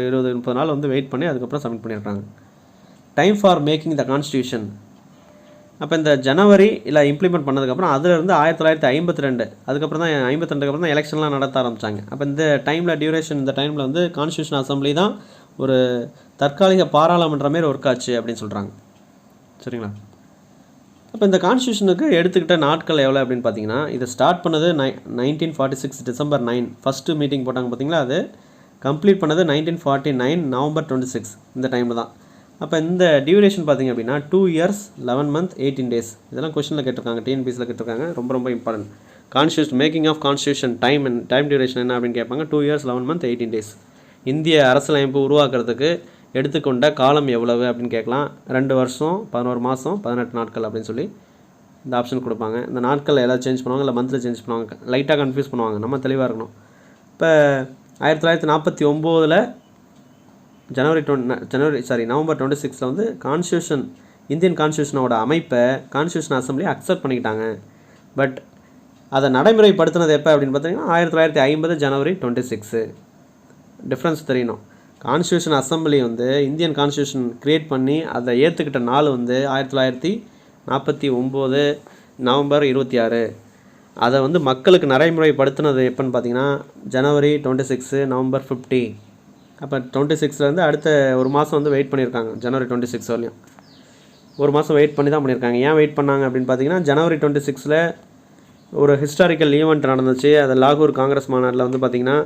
20-30 நாள் வந்து வெயிட் பண்ணி அதுக்கப்புறம் சப்மிட் பண்ணியிருக்காங்க. Time for making the constitution. அப்போ இந்த ஜனவரி இல்லை இம்ப்ளிமெண்ட் பண்ணதுக்கப்புறம் அதிலிருந்து 1952, அதுக்கப்புறம் தான் 52க்கு அப்புறம் தான் எலெக்ஷன்லாம் நடத்த ஆரம்பித்தாங்க. அப்போ இந்த டைமில் டியூரேஷன், இந்த டைமில் வந்து கான்ஸ்டியூஷன் அசம்பிளி தான் ஒரு தற்காலிக பாராளுமன்ற மாரி ஒர்க் ஆச்சு அப்படின்னு சொல்கிறாங்க. சரிங்களா? அப்போ இந்த கான்ஸ்டியூஷனுக்கு எடுத்துக்கிட்ட நாட்கள் எவ்வளோ அப்படின்னு பார்த்தீங்கன்னா, இதை ஸ்டார்ட் பண்ணது 1946 டிசம்பர் 9 ஃபஸ்ட்டு மீட்டிங் போட்டாங்க பார்த்தீங்களா, அது கம்ப்ளீட் பண்ணது 1949 நவம்பர் 26 இந்த டைமில் தான். அப்போ இந்த டியூரேஷன் பார்த்திங்க அப்படின்னா 2 years 11 months 18 days. இதெல்லாம் கொஸ்டினில் கேட்டிருக்காங்க, டிஎன்பிஎஸ்சியில் கேட்டிருக்காங்க. ரொம்ப important. Constitution making of constitution time duration என்ன அப்படின்னு கேட்பாங்க. 2 years 11 months 18 days. இந்திய அரசியலமைப்பு உருவாக்குறதுக்கு எடுத்துக்கொண்ட காலம் எவ்வளவு அப்படின்னு கேட்கலாம். 2 வருஷம் 11 மாதம் 18 நாட்கள் அப்படின்னு சொல்லி இந்த ஆப்ஷன் கொடுப்பாங்க. இந்த நாட்கள் ஏதாவது சேஞ்ச் பண்ணுவாங்க, இல்லை மந்தில் சேஞ்ச் பண்ணுவாங்க, லைட்டாக கன்ஃபியூஸ் பண்ணுவாங்க. நம்ம தெளிவாக இருக்கணும். இப்போ 1949 நவம்பர் 26 வந்து கான்ஸ்டியூஷன், இந்தியன் கான்ஸ்டியூஷனோட அமைப்பை கான்ஸ்டியூஷன் அசம்பிளி அக்செப்ட் பண்ணிக்கிட்டாங்க. பட் அதை நடைமுறைப்படுத்தினது எப்போ அப்படின்னு பார்த்தீங்கன்னா 1950 ஜனவரி 26. டிஃப்ரென்ஸ் தெரியணும். கான்ஸ்டியூஷன் அசம்பிளி வந்து இந்தியன் கான்ஸ்டியூஷன் க்ரியேட் பண்ணி அதை ஏற்றுக்கிட்ட நாள் வந்து 1949 நவம்பர் 26. அதை வந்து மக்களுக்கு நடைமுறைப்படுத்தினது எப்போன்னு பார்த்தீங்கன்னா ஜனவரி 26 நவம்பர் 50. அப்போ 26லேருந்து அடுத்த ஒரு மாதம் வந்து வெயிட் பண்ணியிருக்காங்க. ஜனவரி 26 வரலையும் ஒரு மாதம் வெயிட் பண்ணி தான் பண்ணியிருக்காங்க. ஏன் வெயிட் பண்ணாங்க அப்படின்னு பார்த்தீங்கன்னா ஜனவரி 26 ஒரு ஹிஸ்டாரிக்கல் ஈவெண்ட் நடந்துச்சு. அது லாகூர் காங்கிரஸ் மாநாட்டில் வந்து பார்த்திங்கன்னா,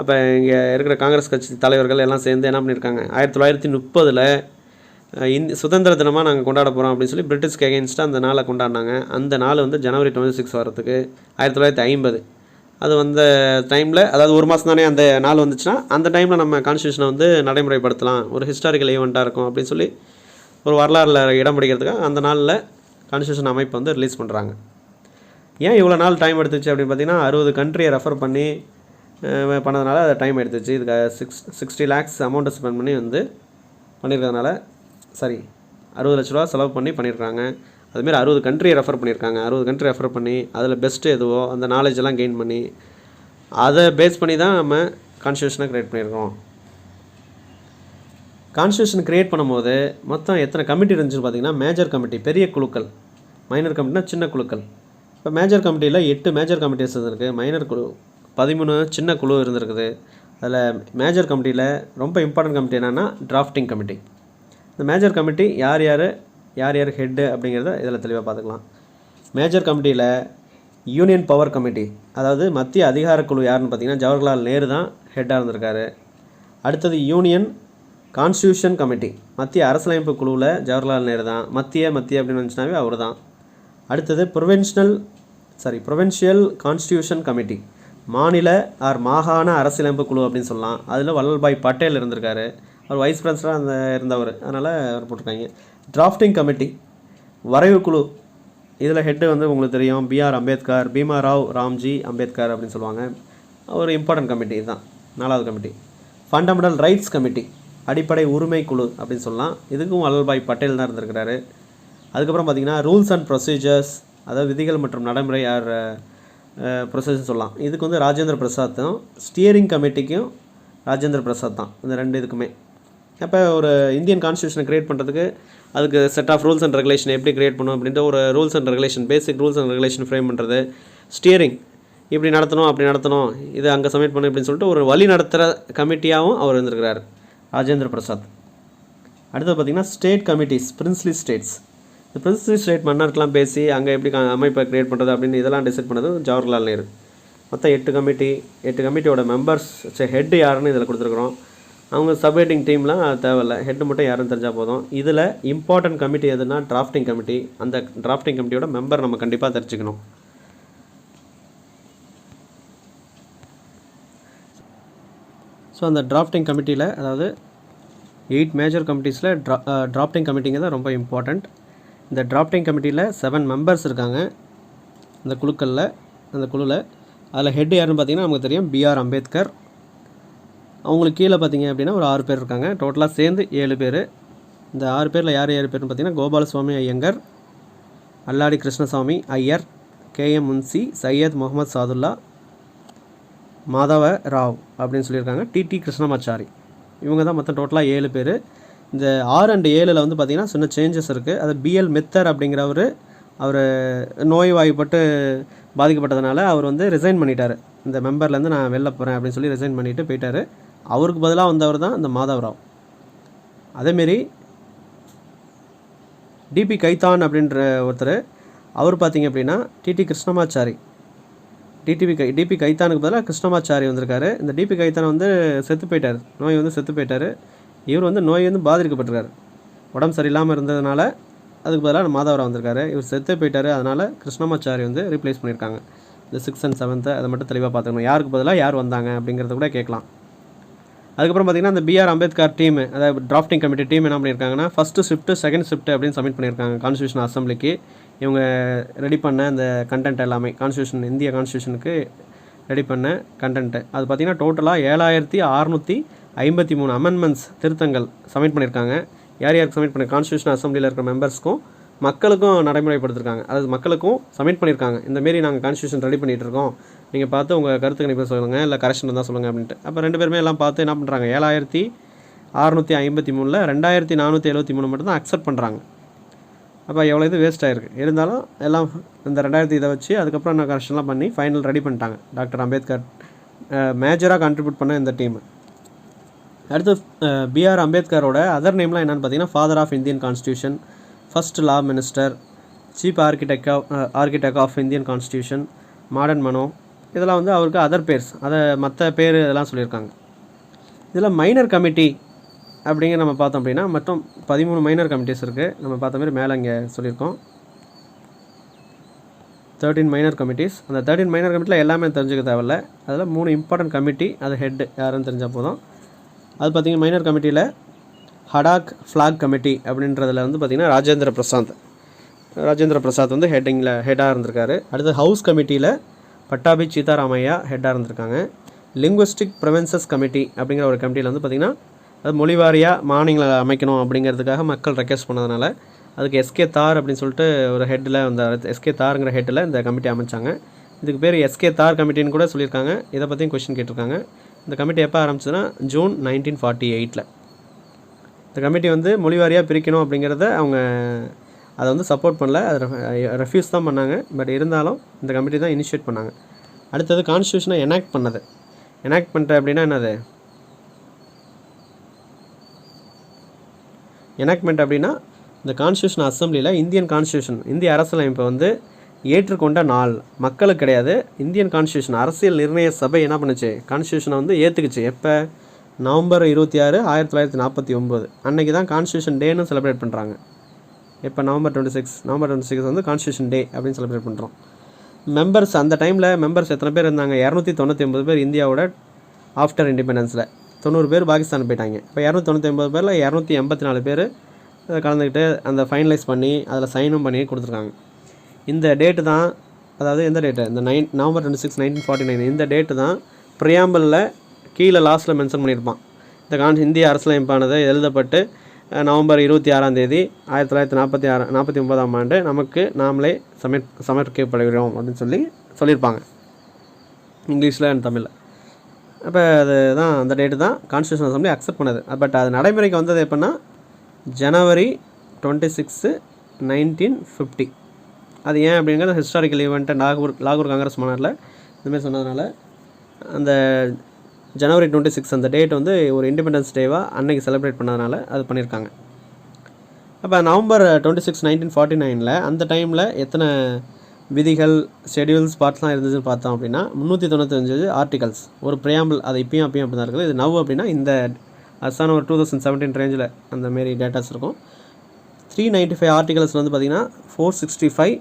அப்போ இங்கே இருக்கிற காங்கிரஸ் கட்சி தலைவர்கள் எல்லாம் சேர்ந்து என்ன பண்ணியிருக்காங்க, 1930 சுதந்திர தினமாக நாங்கள் கொண்டாட போகிறோம் அப்படின்னு சொல்லி பிரிட்டிஷ்க்கு எகெயின்ஸ்டாக அந்த நாளை கொண்டாடினாங்க. அந்த நாள் வந்து ஜனவரி 26 வரத்துக்கு 1950. அது வந்த டைமில், அதாவது ஒரு மாதம் தானே அந்த நாள் வந்துச்சுன்னா, அந்த டைமில் நம்ம கான்ஸ்டியூஷனை வந்து நடைமுறைப்படுத்தலாம், ஒரு ஹிஸ்டாரிக்கல் ஈவெண்ட்டாக இருக்கும் அப்படின்னு சொல்லி ஒரு வரலாறில் இடம் பிடிக்கிறதுக்காக அந்த நாளில் கான்ஸ்டியூஷன் அமைப்பு வந்து ரிலீஸ் பண்ணுறாங்க. ஏன் இவ்வளோ நாள் டைம் எடுத்துச்சு அப்படின்னு பார்த்தீங்கன்னா 60 கண்ட்ரியை ரெஃபர் பண்ணி பண்ணதுனால அது டைம் எடுத்துச்சு. இதுக்கு 60 lakhs அமௌண்ட்டை ஸ்பெண்ட் பண்ணி வந்து பண்ணியிருக்கிறதுனால 60 லட்ச ரூபா செலவு பண்ணி பண்ணியிருக்காங்க. அதுமாரி 60 கண்ட்ரியை ரெஃபர் பண்ணியிருக்காங்க. 60 கண்ட்ரி ரெஃபர் பண்ணி அதில் பெஸ்ட்டு எதுவோ அந்த நாலேஜெல்லாம் கெயின் பண்ணி அதை பேஸ் பண்ணி தான் நம்ம கான்ஸ்டியூஷனை க்ரியேட் பண்ணியிருக்கோம். கான்ஸ்டியூஷன் க்ரியேட் பண்ணும்போது மொத்தம் எத்தனை கமிட்டி இருந்துச்சுன்னு பார்த்தீங்கன்னா, மேஜர் கமிட்டி பெரிய குழுக்கள், மைனர் கமிட்டினா சின்ன குழுக்கள். இப்போ மேஜர் கமிட்டியில் 8 மேஜர் கமிட்டிஸ் இருந்திருக்கு, மைனர் குழு 13 சின்ன குழு இருந்திருக்குது. அதில் மேஜர் கமிட்டியில் ரொம்ப இம்பார்ட்டன்ட் கமிட்டி என்னென்னா டிராஃப்டிங் கமிட்டி. இந்த மேஜர் கமிட்டி யார் ஹெட்டு அப்படிங்கிறத இதில் தெளிவாக பார்த்துக்கலாம். மேஜர் கமிட்டியில் யூனியன் பவர் கமிட்டி, அதாவது மத்திய அதிகார குழு யாருன்னு பார்த்தீங்கன்னா ஜவஹர்லால் நேரு தான் ஹெட்டாக இருந்திருக்காரு. அடுத்தது யூனியன் கான்ஸ்டியூஷன் கமிட்டி, மத்திய அரசியலமைப்பு குழுவில் ஜவஹர்லால் நேரு தான். மத்திய அப்படின்னு நினச்சினாவே அவர் தான். அடுத்தது ப்ரொவின்ஷியல் கான்ஸ்டியூஷன் கமிட்டி, மாநில மாகாண அரசியலமைப்பு குழு அப்படின்னு சொல்லலாம். அதில் வல்லபாய் பட்டேல் இருந்திருக்காரு. அவர் வைஸ் பிரசிடண்டாக இருந்தவர், அதனால் அவர் போட்டிருக்காங்க. டிராஃப்டிங் கமிட்டி வரைவு குழு, இதில் ஹெட்டு வந்து உங்களுக்கு தெரியும் பிஆர் அம்பேத்கர், பீமாராவ் ராம்ஜி அம்பேத்கர் அப்படின்னு சொல்லுவாங்க. ஒரு இம்பார்ட்டன்ட் கமிட்டி இதுதான் 4வது கமிட்டி. ஃபண்டமெண்டல் ரைட்ஸ் கமிட்டி, அடிப்படை உரிமை குழு அப்படின்னு சொல்லலாம். இதுக்கும் வல்லபாய் பட்டேல் தான் இருந்திருக்கிறாரு. அதுக்கப்புறம் பார்த்திங்கன்னா ரூல்ஸ் அண்ட் ப்ரொசீஜர்ஸ், அதாவது விதிகள் மற்றும் நடைமுறை ப்ரொசீஜர் சொல்லலாம். இதுக்கு வந்து ராஜேந்திர பிரசாத் தான். ஸ்டியரிங் கமிட்டிக்கும் ராஜேந்திர பிரசாத் தான், இந்த 2 இதுக்குமே. அப்போ ஒரு இந்தியன் கான்ஸ்டியூஷனை க்ரியேட் பண்ணுறதுக்கு அதுக்கு set of rules and regulation எப்படி க்ரியேட் பண்ணணும் அப்படின்ற ஒரு rules and regulation, basic rules and regulation frame பண்ணுறது. ஸ்டியரிங் இப்படி நடத்தணும் அப்படி நடத்தணும், இது அங்கே சப்மிட் பண்ணு அப்படின்னு சொல்லிட்டு ஒரு வழி நடத்துகிற கமிட்டியாகவும் அவர் இருந்திருக்கிறார் ராஜேந்திர பிரசாத். அடுத்தது பார்த்திங்கன்னா ஸ்டேட் கமிட்டிஸ், பிரின்ஸ்லி ஸ்டேட்ஸ். இந்த பிரின்ஸ்லி ஸ்டேட் மன்னருக்கெலாம் பேசி அங்கே எப்படி அமைப்பை க்ரியேட் பண்ணுறது அப்படின்னு இதெல்லாம் டிசைட் பண்ணது ஜவஹர்லால் நேரு. மொத்தம் 8 கமிட்டியோட மெம்பர்ஸ் ஹெட்டு யாருன்னு இதில் கொடுத்துருக்குறோம். அவங்க சப்ஹெட்டிங் டீம்லாம் தேவையில்ல, ஹெட் மட்டும் யாருன்னு தெரிஞ்சால் போதும். இதில் இம்பார்ட்டன்ட் கமிட்டி எதுனா டிராஃப்டிங் கமிட்டி. அந்த டிராஃப்டிங் கமிட்டியோட மெம்பர் நம்ம கண்டிப்பாக தெரிஞ்சுக்கணும். ஸோ அந்த டிராஃப்டிங் கமிட்டியில், அதாவது 8 மேஜர் கமிட்டிஸில் டிராஃப்டிங் கமிட்டிங்க தான் ரொம்ப இம்பார்ட்டண்ட். இந்த டிராஃப்டிங் கமிட்டியில் 7 மெம்பர்ஸ் இருக்காங்க இந்த குழுக்களில். அந்த குழுவில் அதில் ஹெட் யாருன்னு பார்த்தீங்கன்னா நமக்கு தெரியும், B.R. அம்பேத்கர். அவங்களுக்கு கீழே பார்த்தீங்க அப்படின்னா ஒரு 6 பேர் இருக்காங்க. டோட்டலாக சேர்ந்து 7 பேர். இந்த 6 பேரில் யார் 7 பேர்னு பார்த்தீங்கன்னா, கோபாலசுவாமி ஐயங்கர், அல்லாடி கிருஷ்ணசாமி ஐயர், K.M. முன்சி, சையத் முகமது சாதுல்லா, மாதவ ராவ் அப்படின்னு சொல்லியிருக்காங்க, T.T. கிருஷ்ணமாச்சாரி. இவங்க தான் மொத்தம் டோட்டலாக 7 பேர். இந்த 6 and 7ல் வந்து பார்த்திங்கன்னா சின்ன சேஞ்சஸ் இருக்குது. அது B.L. மித்தர் அப்படிங்கிறவர், அவர் நோய்வாய்ப்பட்டு பாதிக்கப்பட்டதுனால அவர் வந்து ரிசைன் பண்ணிட்டார். இந்த மெம்பர்லேருந்து நான் வெளில போகிறேன் அப்படின்னு சொல்லி ரிசைன் பண்ணிவிட்டு போயிட்டார். அவருக்கு பதிலாக வந்தவர் தான் இந்த மாதவராவ். அதேமாரி டிபி கைத்தான் அப்படின்ற ஒருத்தர், அவர் பார்த்திங்க அப்படின்னா T.T. கிருஷ்ணமாச்சாரி. டிபி கைத்தானுக்கு பதிலாக கிருஷ்ணமாச்சாரி வந்திருக்காரு. இந்த டிபி கைத்தான் வந்து செத்து போயிட்டார், நோய் வந்து செத்து போயிட்டார். இவர் வந்து நோய் வந்து பாதிக்கப்பட்டிருக்காரு, உடம்பு சரியில்லாமல் இருந்ததுனால அதுக்கு பதிலாக மாதவராவ் வந்திருக்காரு. இவர் செத்து போயிட்டார், அதனால் கிருஷ்ணமாச்சாரி வந்து ரீப்ளேஸ் பண்ணியிருக்காங்க. இந்த 6th and 7th அதை மட்டும் தெளிவாக பார்த்துக்கணும். யாருக்கு பதிலாக யார் வந்தாங்க அப்படிங்கிறத கூட கேட்கலாம். அதுக்கப்புறம் பார்த்திங்கன்னா இந்த B.R. அம்பேத்கர் டீம், அதாவது டிராஃப்டிங் கமிட்டி டீம் என்ன பண்ணியிருக்காங்கன்னா, ஃபஸ்ட்டு ஷிஃப்ட்டு செகண்ட் ஷிஃப்ட் அப்படின்னு சப்மிட் பண்ணியிருக்காங்க கான்ஸ்டியூஷன் அசம்பிளிக்கு. இவங்க ரெடி பண்ண அந்த கண்டென்ட் எல்லாமே, கான்ஸ்டியூஷன், இந்திய கான்ஸ்டியூஷனுக்கு ரெடி பண்ண கண்டென்ட்டு, அது பார்த்திங்கன்னா டோட்டலாக 7653 அமெண்ட்மெண்ட்ஸ், திருத்தங்கள் சப்மிட் பண்ணியிருக்காங்க. யார் யாருக்கு சப்மிட் பண்ணி, கான்ஸ்டியூஷன் அசம்பிளியில் இருக்கிற மெம்பர்ஸ்க்கும் மக்களுக்கும் நடைமுறைப்படுத்திருக்காங்க. அதாவது மக்களுக்கும் சப்மிட் பண்ணியிருக்காங்க, இந்தமாரி நாங்கள் கான்ஸ்டியூஷன் ரெடி பண்ணிகிட்டு இருக்கோம், நீங்கள் பார்த்து உங்கள் கருத்து கணிப்பை சொல்லுங்கள், இல்லை கரெக்ஷன் இருந்தால் சொல்லுங்கள் அப்படின்ட்டு. அப்போ 2 பேருமே எல்லாம் பார்த்து என்ன பண்ணுறாங்க, 7653ல் 2473 மட்டும்தான் அக்செப்ட் பண்ணுறாங்க. அப்போ எவ்வளோ இது வேஸ்ட் ஆகிருக்கு. இருந்தாலும் எல்லாம் இந்த 2000 இதை வச்சு அதுக்கப்புறம் என்ன கரெக்ஷன்லாம் பண்ணி ஃபைனல் ரெடி பண்ணிட்டாங்க. டாக்டர் அம்பேத்கர் மேஜராக கான்ட்ரிபியூட் பண்ண இந்த டீம். அடுத்து B.R. அம்பேத்கரோட அதர் நேம்லாம் என்னென்னு பார்த்தீங்கன்னா, father of Indian constitution, first law minister, chief architect of Indian constitution, modern Manu, இதெல்லாம் வந்து அவருக்கு அதர் பேர்ஸ், அதை மற்ற பேர் இதெல்லாம் சொல்லியிருக்காங்க. இதில் மைனர் கமிட்டி அப்படிங்கிற நம்ம பார்த்தோம் அப்படின்னா மொத்தம் 13 மைனர் கமிட்டிஸ் இருக்குது. நம்ம பார்த்த மாதிரி மேலே இங்கே சொல்லியிருக்கோம் 13 மைனர் கமிட்டிஸ். அந்த 13 மைனர் கமிட்டியில் எல்லாமே தெரிஞ்சுக்க தேவையில்ல. அதில் 3 இம்பார்ட்டன்ட் கமிட்டி, அது ஹெட் யாருன்னு தெரிஞ்சால் போதும். அது பார்த்திங்கன்னா மைனர் கமிட்டியில் ஹடாக் ஃப்ளாக் கமிட்டி அப்படின்றதில் வந்து பார்த்திங்கன்னா ராஜேந்திர பிரசாத் வந்து ஹெட்டாக இருந்திருக்காரு. அடுத்து ஹவுஸ் கமிட்டியில் பட்டாபி சீதாராமையா ஹெட்டாக இருந்திருக்காங்க. லிங்குவிஸ்டிக் ப்ரிவென்சஸ் கமிட்டி அப்படிங்கிற ஒரு கமிட்டியில் வந்து பார்த்திங்கன்னா, அது மொழிவாரியாக மானியங்களை அமைக்கணும் அப்படிங்கிறதுக்காக மக்கள் ரெக்வெஸ்ட் பண்ணதுனால அதுக்கு S.K. தார் அப்படின்னு சொல்லிட்டு ஒரு ஹெட்டில், அந்த S.K. தாருங்கிற ஹெட்டில் இந்த கமிட்டி அமைச்சாங்க. இதுக்கு பேர் S.K. தார் கமிட்டின்னு கூட சொல்லியிருக்காங்க. இதை பற்றியும் கொஸ்டின் கேட்டிருக்காங்க. இந்த கமிட்டி எப்போ ஆரம்பிச்சதுன்னா ஜூன் 1948. இந்த கமிட்டி வந்து மொழிவாரியாக பிரிக்கணும் அப்படிங்கிறத அவங்க அதை வந்து சப்போர்ட் பண்ணல, அதை ரெஃப்யூஸ் தான் பண்ணாங்க. பட் இருந்தாலும் இந்த கமிட்டி தான் இனிஷியேட் பண்ணாங்க. அடுத்தது கான்ஸ்டியூஷனை எனாக்ட் பண்ணது. எனாக்ட் பண்ணுற அப்படின்னா என்னது, எனாக்ட்மெண்ட் அப்படின்னா இந்த கான்ஸ்டியூஷன் அசம்பிளியில் இந்தியன் கான்ஸ்டியூஷன், இந்திய அரசியலமைப்பை வந்து ஏற்றுக்கொண்ட நாள். மக்களுக்கு கிடையாது, இந்தியன் கான்ஸ்டியூஷன் அரசியல் நிர்ணய சபை என்ன பண்ணுச்சு, கான்ஸ்டியூஷனை வந்து ஏற்றுக்குச்சு. எப்போ, நவம்பர் 26, 1949 அன்றைக்கி தான் கான்ஸ்டியூஷன் டேன்னு செலிப்ரேட் பண்ணுறாங்க. இப்போ நவம்பர் 26 வந்து கான்ஸ்டியூஷன் டே அப்படின்னு செலிப்ரேட் பண்ணுறோம். மெம்பர்ஸ், அந்த டைமில் மெம்பர்ஸ் எத்தனை பேர் இருந்தாங்க, 299 பேர் இந்தியாவோட ஆஃப்டர் இண்டிபெண்டன்ஸில். 90 பேர் பாகிஸ்தான் போயிட்டாங்க. இப்போ 299 பேரில் 284 பேர் கலந்துக்கிட்டு அந்த ஃபைனலைஸ் பண்ணி அதில் சைனும் பண்ணி கொடுத்துருக்காங்க. இந்த டேட்டு தான், அதாவது எந்த டேட்டு, இந்த நவம்பர் 26, 1949 இந்த டேட்டு தான் ப்ரியாம்பிளில் கீழே லாஸ்ட்டில் மென்ஷன் பண்ணியிருப்பான். இந்த இந்திய அரசியலமைப்பானது எழுதப்பட்டு நவம்பர் 26 1949 ஆண்டு நமக்கு நாமளே சமர்ப்பிக்கப்படுகிறோம் அப்படின்னு சொல்லியிருப்பாங்க இங்கிலீஷில் அண்ட் தமிழில். அப்போ அது தான் அந்த டேட்டு தான் கான்ஸ்டியூஷன் அசம்பிளி அக்செப்ட் பண்ணது. பட் அது நடைமுறைக்கு வந்தது எப்போன்னா ஜனவரி 26, 1950. அது ஏன் அப்படிங்கிறது ஹிஸ்டாரிக்கல் ஈவெண்ட்டு லாகூர் காங்கிரஸ் மாநாட்டில் இந்தமாதிரி சொன்னதுனால அந்த ஜனவரி 26 அந்த டேட் வந்து ஒரு இண்டிபெண்டன்ஸ் டேவாக அன்றைக்கி செலிப்ரேட் பண்ணதுனால அது பண்ணியிருக்காங்க. அப்போ நவம்பர் 26, 1949 அந்த டைமில் எத்தனை விதிகள், ஷெடியூல்ஸ், பார்ட்ஸ்லாம் இருந்துச்சுன்னு பார்த்தோம் அப்படின்னா 395 ஆர்டிகல்ஸ், ஒரு ப்ரியாம்பிள். அது இப்பயும் அப்பயும் அப்படி தான் இருக்குது. இது நவ் அப்படின்னா இந்த அதுதான் ஒரு 2017 ரேஞ்சில் அந்த மாரி டேட்டாஸ் இருக்கும். 395 ஆர்டிகல்ஸ் வந்து பார்த்திங்கன்னா 465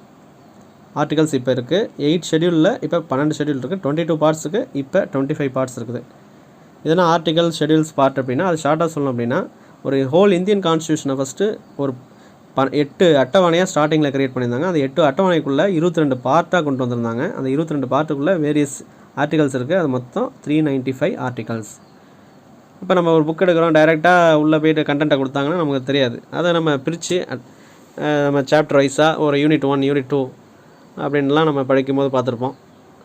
ஆர்டிகல்ஸ் இப்போ இருக்குது. 8 ஷெடியூலில் இப்போ 12 ஷெடியூல் இருக்குது. 22 பார்ட்ஸுக்கு இப்போ 25 பார்ட்ஸ் இருக்குது. இதனால் ஆர்டிகல் ஷெடியூல்ஸ் பார்ட் அப்படின்னா அது ஷார்ட்டாக சொல்லணும் அப்படின்னா ஒரு ஹோல் இந்தியன் கான்ஸ்டியூஷனை ஃபஸ்ட்டு ஒரு 8 அட்டவணையாக ஸ்டார்டிங்கில் க்ரியேட் பண்ணியிருந்தாங்க. அந்த 8 அட்டவணைக்குள்ளே 22 பார்ட்டாக கொண்டு வந்திருந்தாங்க. அந்த 22 பார்ட்டுக்குள்ளே வேரியஸ் ஆர்டிகல்ஸ் இருக்குது. அது மொத்தம் 395 ஆர்டிகல்ஸ். இப்போ நம்ம ஒரு புக் எடுக்கிறோம், டைரெக்டாக உள்ளே போய்ட்டு கண்டென்ட்டை கொடுத்தாங்கன்னா நமக்கு தெரியாது. அதை நம்ம பிரித்து நம்ம சாப்டர் வைஸாக ஒரு யூனிட் 1 யூனிட் 2 அப்படின்லாம் நம்ம படிக்கும் போது பார்த்துருப்போம்.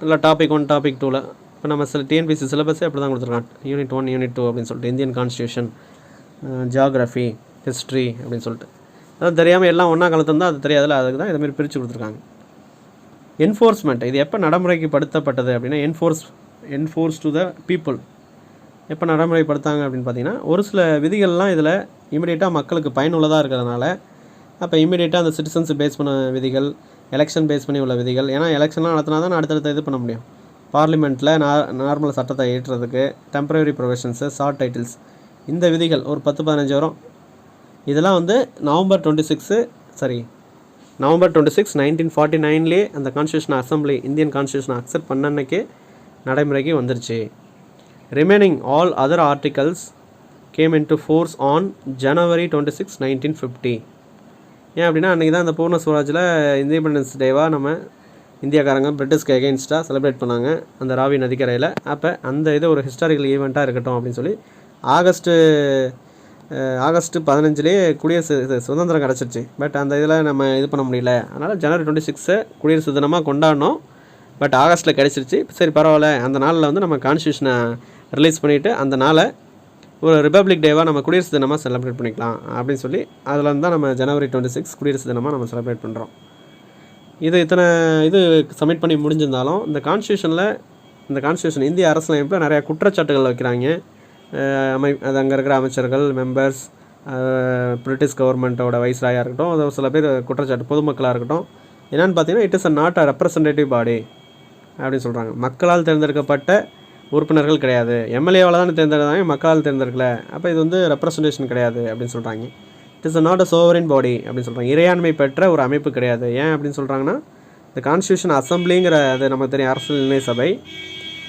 இல்லை டாபிக் 1 டாபிக் 2ல் இப்போ நம்ம டிஎன்பிசி சிலபஸே அப்படி தான் கொடுத்துருக்காங்க. யூனிட் 1 யூனிட் 2 அப்படின்னு சொல்லிட்டு இந்தியன் கான்ஸ்டியூஷன், ஜியாகிரஃபி, ஹிஸ்ட்ரி அப்படின்னு சொல்லிட்டு அது தெரியாமல் எல்லாம் ஒன்றா கலந்துருந்தால் அது தெரியாதுல்ல, அதுக்கு தான் இதுமாரி பிரித்து கொடுத்துருக்காங்க. என்ஃபோர்ஸ்மெண்ட் இது எப்போ நடைமுறைக்கு படுத்தப்பட்டது அப்படின்னா என்ஃபோர்ஸ் டு த பீப்புள் எப்போ நடைமுறைப்படுத்தாங்க அப்படின்னு பார்த்தீங்கன்னா ஒரு சில விதிகள்லாம் இதில் இமீடியட்டாக மக்களுக்கு பயனுள்ளதாக இருக்கிறதுனால அப்போ இமீடியட்டாக அந்த சிட்டிசன்ஸ் பேஸ் பண்ண விதிகள், எலெக்ஷன் பேஸ் பண்ணி உள்ள விதிகள், ஏன்னா எலெக்ஷன்லாம் நடத்தினா தான் அடுத்தடுத்த இது பண்ண முடியும். பார்லிமெண்ட்டில் நார்மல் சட்டத்தை ஏற்றுறதுக்கு டெம்பரரி ப்ரொவிஷன்ஸு, ஷார்ட் டைட்டில்ஸ், இந்த விதிகள் ஒரு 10-15 வரும். இதெல்லாம் வந்து நவம்பர் 26 1949 அந்த கான்ஸ்டியூஷன் அசம்பிளி இந்தியன் கான்ஸ்டியூஷனை அக்செப்ட் பண்ண அன்னைக்கு நடைமுறைக்கு வந்துருச்சு. Remaining all other articles game in to force on January 26, 1950. ஏன் அப்படின்னா அன்றைக்கி தான் அந்த பூர்ண ஸ்வராஜில் இண்டிபெண்டன்ஸ் டேவாக நம்ம இந்தியாக்காரங்க பிரிட்டிஷ்க்கு எகெயின்ஸ்டாக செலிப்ரேட் பண்ணாங்க அந்த ராவி நதிக்கரையில். அப்போ அந்த இது ஒரு ஹிஸ்டாரிக்கல் ஈவெண்ட்டாக இருக்கட்டும் அப்படின்னு சொல்லி ஆகஸ்ட் 15 குடியரசு சுதந்திரம் கிடச்சிருச்சு. பட் அந்த இதில் நம்ம இது பண்ண முடியல. அதனால் January 26 குடியரசு தினமாக கொண்டாடணும். பட் ஆகஸ்ட்டில் கிடச்சிருச்சு. சரி பரவாயில்ல, அந்த நாளில் வந்து நம்ம கான்ஸ்டியூஷனை ரிலீஸ் பண்ணிவிட்டு அந்த நாளை ஒரு ரிப்பப்ளிக் டேவாக நம்ம குடியரசு தினமாக செலிப்ரேட் பண்ணிக்கலாம் அப்படின்னு சொல்லி அதில் தான் நம்ம January 26 குடியரசு தினமாக நம்ம செலிப்ரேட் பண்ணுறோம். இத்தனை சப்மிட் பண்ணி முடிஞ்சிருந்தாலும் இந்த கான்ஸ்டியூஷன் இந்திய அரசியலமைப்பில் நிறையா குற்றச்சாட்டுகள் வைக்கிறாங்க. அது அங்கே இருக்கிற அமைச்சர்கள், மெம்பர்ஸ், பிரிட்டிஷ் கவர்மெண்ட்டோட வைஸ்ராயாக இருக்கட்டும், அது சில பேர் குற்றச்சாட்டு பொதுமக்களாக இருக்கட்டும். என்னென்னு பார்த்தீங்கன்னா it is not a representative body அப்படின்னு சொல்கிறாங்க. மக்களால் தேர்ந்தெடுக்கப்பட்ட உறுப்பினர்கள் கிடையாது. எம்எல்ஏவால் தானே தேர்ந்தெடுத்தாங்க, மக்களால் தேர்ந்தெடுக்கல. அப்போ இது வந்து ரெப்ரசன்டேஷன் கிடையாது அப்படின்னு சொல்கிறாங்க. It is not a sovereign body அப்படின்னு சொல்கிறாங்க. இறையாண்மை பெற்ற ஒரு அமைப்பு கிடையாது. ஏன் அப்படின்னு சொல்கிறாங்கன்னா இந்த கான்ஸ்டியூஷன் அசம்பிளிங்கிற அது நமக்கு தெரியும் அரசியல் நிர்ணய சபை.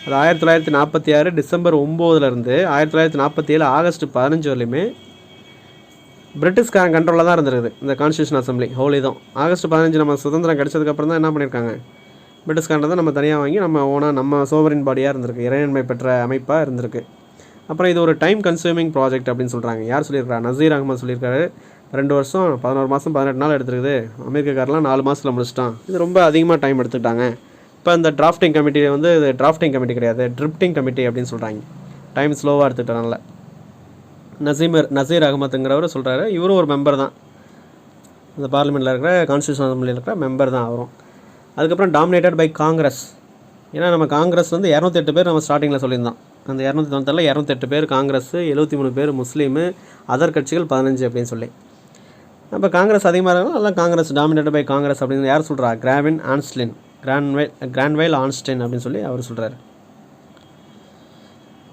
அது 1946 டிசம்பர் 9 1947 ஆகஸ்ட் 15 வரலையுமே பிரிட்டிஷ்காரன் கண்ட்ரோலில் தான் இருந்திருக்குது இந்த கான்ஸ்டியூஷன் அசம்பிளி ஹோல். இதுவும் ஆகஸ்ட் 15 நம்ம சுதந்திரம் கிடைச்சதுக்கப்புறம் தான் என்ன பண்ணியிருக்காங்க, பிரிட்டிஷ்காரன் தான் நம்ம தனியாக வாங்கி நம்ம ஓனாக நம்ம சோவரின் பாடியாக இருந்திருக்கு, இறையாண்மை பெற்ற அமைப்பாக இருந்திருக்கு. அப்புறம் இது ஒரு டைம் கன்சூமிங் ப்ராஜெக்ட் அப்படின்னு சொல்கிறாங்க. யார் சொல்லியிருக்காரு? நசீர் அகமது சொல்லியிருக்காரு. 2 வருஷம் 11 மாதம் 18 நாள் எடுத்துருக்குது. அமெரிக்காரெலாம் 4 மாதத்தில் முடிச்சிட்டான். இது ரொம்ப அதிகமாக டைம் எடுத்துக்கிட்டாங்க. இப்போ இந்த டிராஃப்டிங் கமிட்டி வந்து இது டிராஃப்டிங் கமிட்டி கிடையாது, ட்ரிப்டிங் கமிட்டி அப்படின்னு சொல்கிறாங்க. டைம் ஸ்லோவாக எடுத்துக்கிட்டனால. நசீர் அகமதுங்கிறவர் சொல்கிறாரு. இவரும் ஒரு மெம்பர் தான், இந்த பார்லிமெண்ட்டில் இருக்கிற கான்ஸ்டியூஷன் அசம்பிளியில் இருக்கிற மெம்பர் தான் அவரும். அதுக்கப்புறம் டாமினேட்டட் பை காங்கிரஸ். ஏன்னா நம்ம காங்கிரஸ் வந்து 208 பேர் நம்ம ஸ்டார்டிங்கில் சொல்லியிருந்தோம். அந்த 290 208 பேர் காங்கிரஸ், 73 பேர் முஸ்லீமு, அதர் கட்சிகள் 15 அப்படின்னு சொல்லி. அப்போ காங்கிரஸ் அதிகமாக இருந்தாலும் எல்லாம் காங்கிரஸ் டாமினேட்டட் பை காங்கிரஸ் அப்படின்னு யார் சொல்கிறா? கிரான்வைல் ஆன்ஸ்டைன் அப்படின்னு சொல்லி அவர் சொல்கிறார்.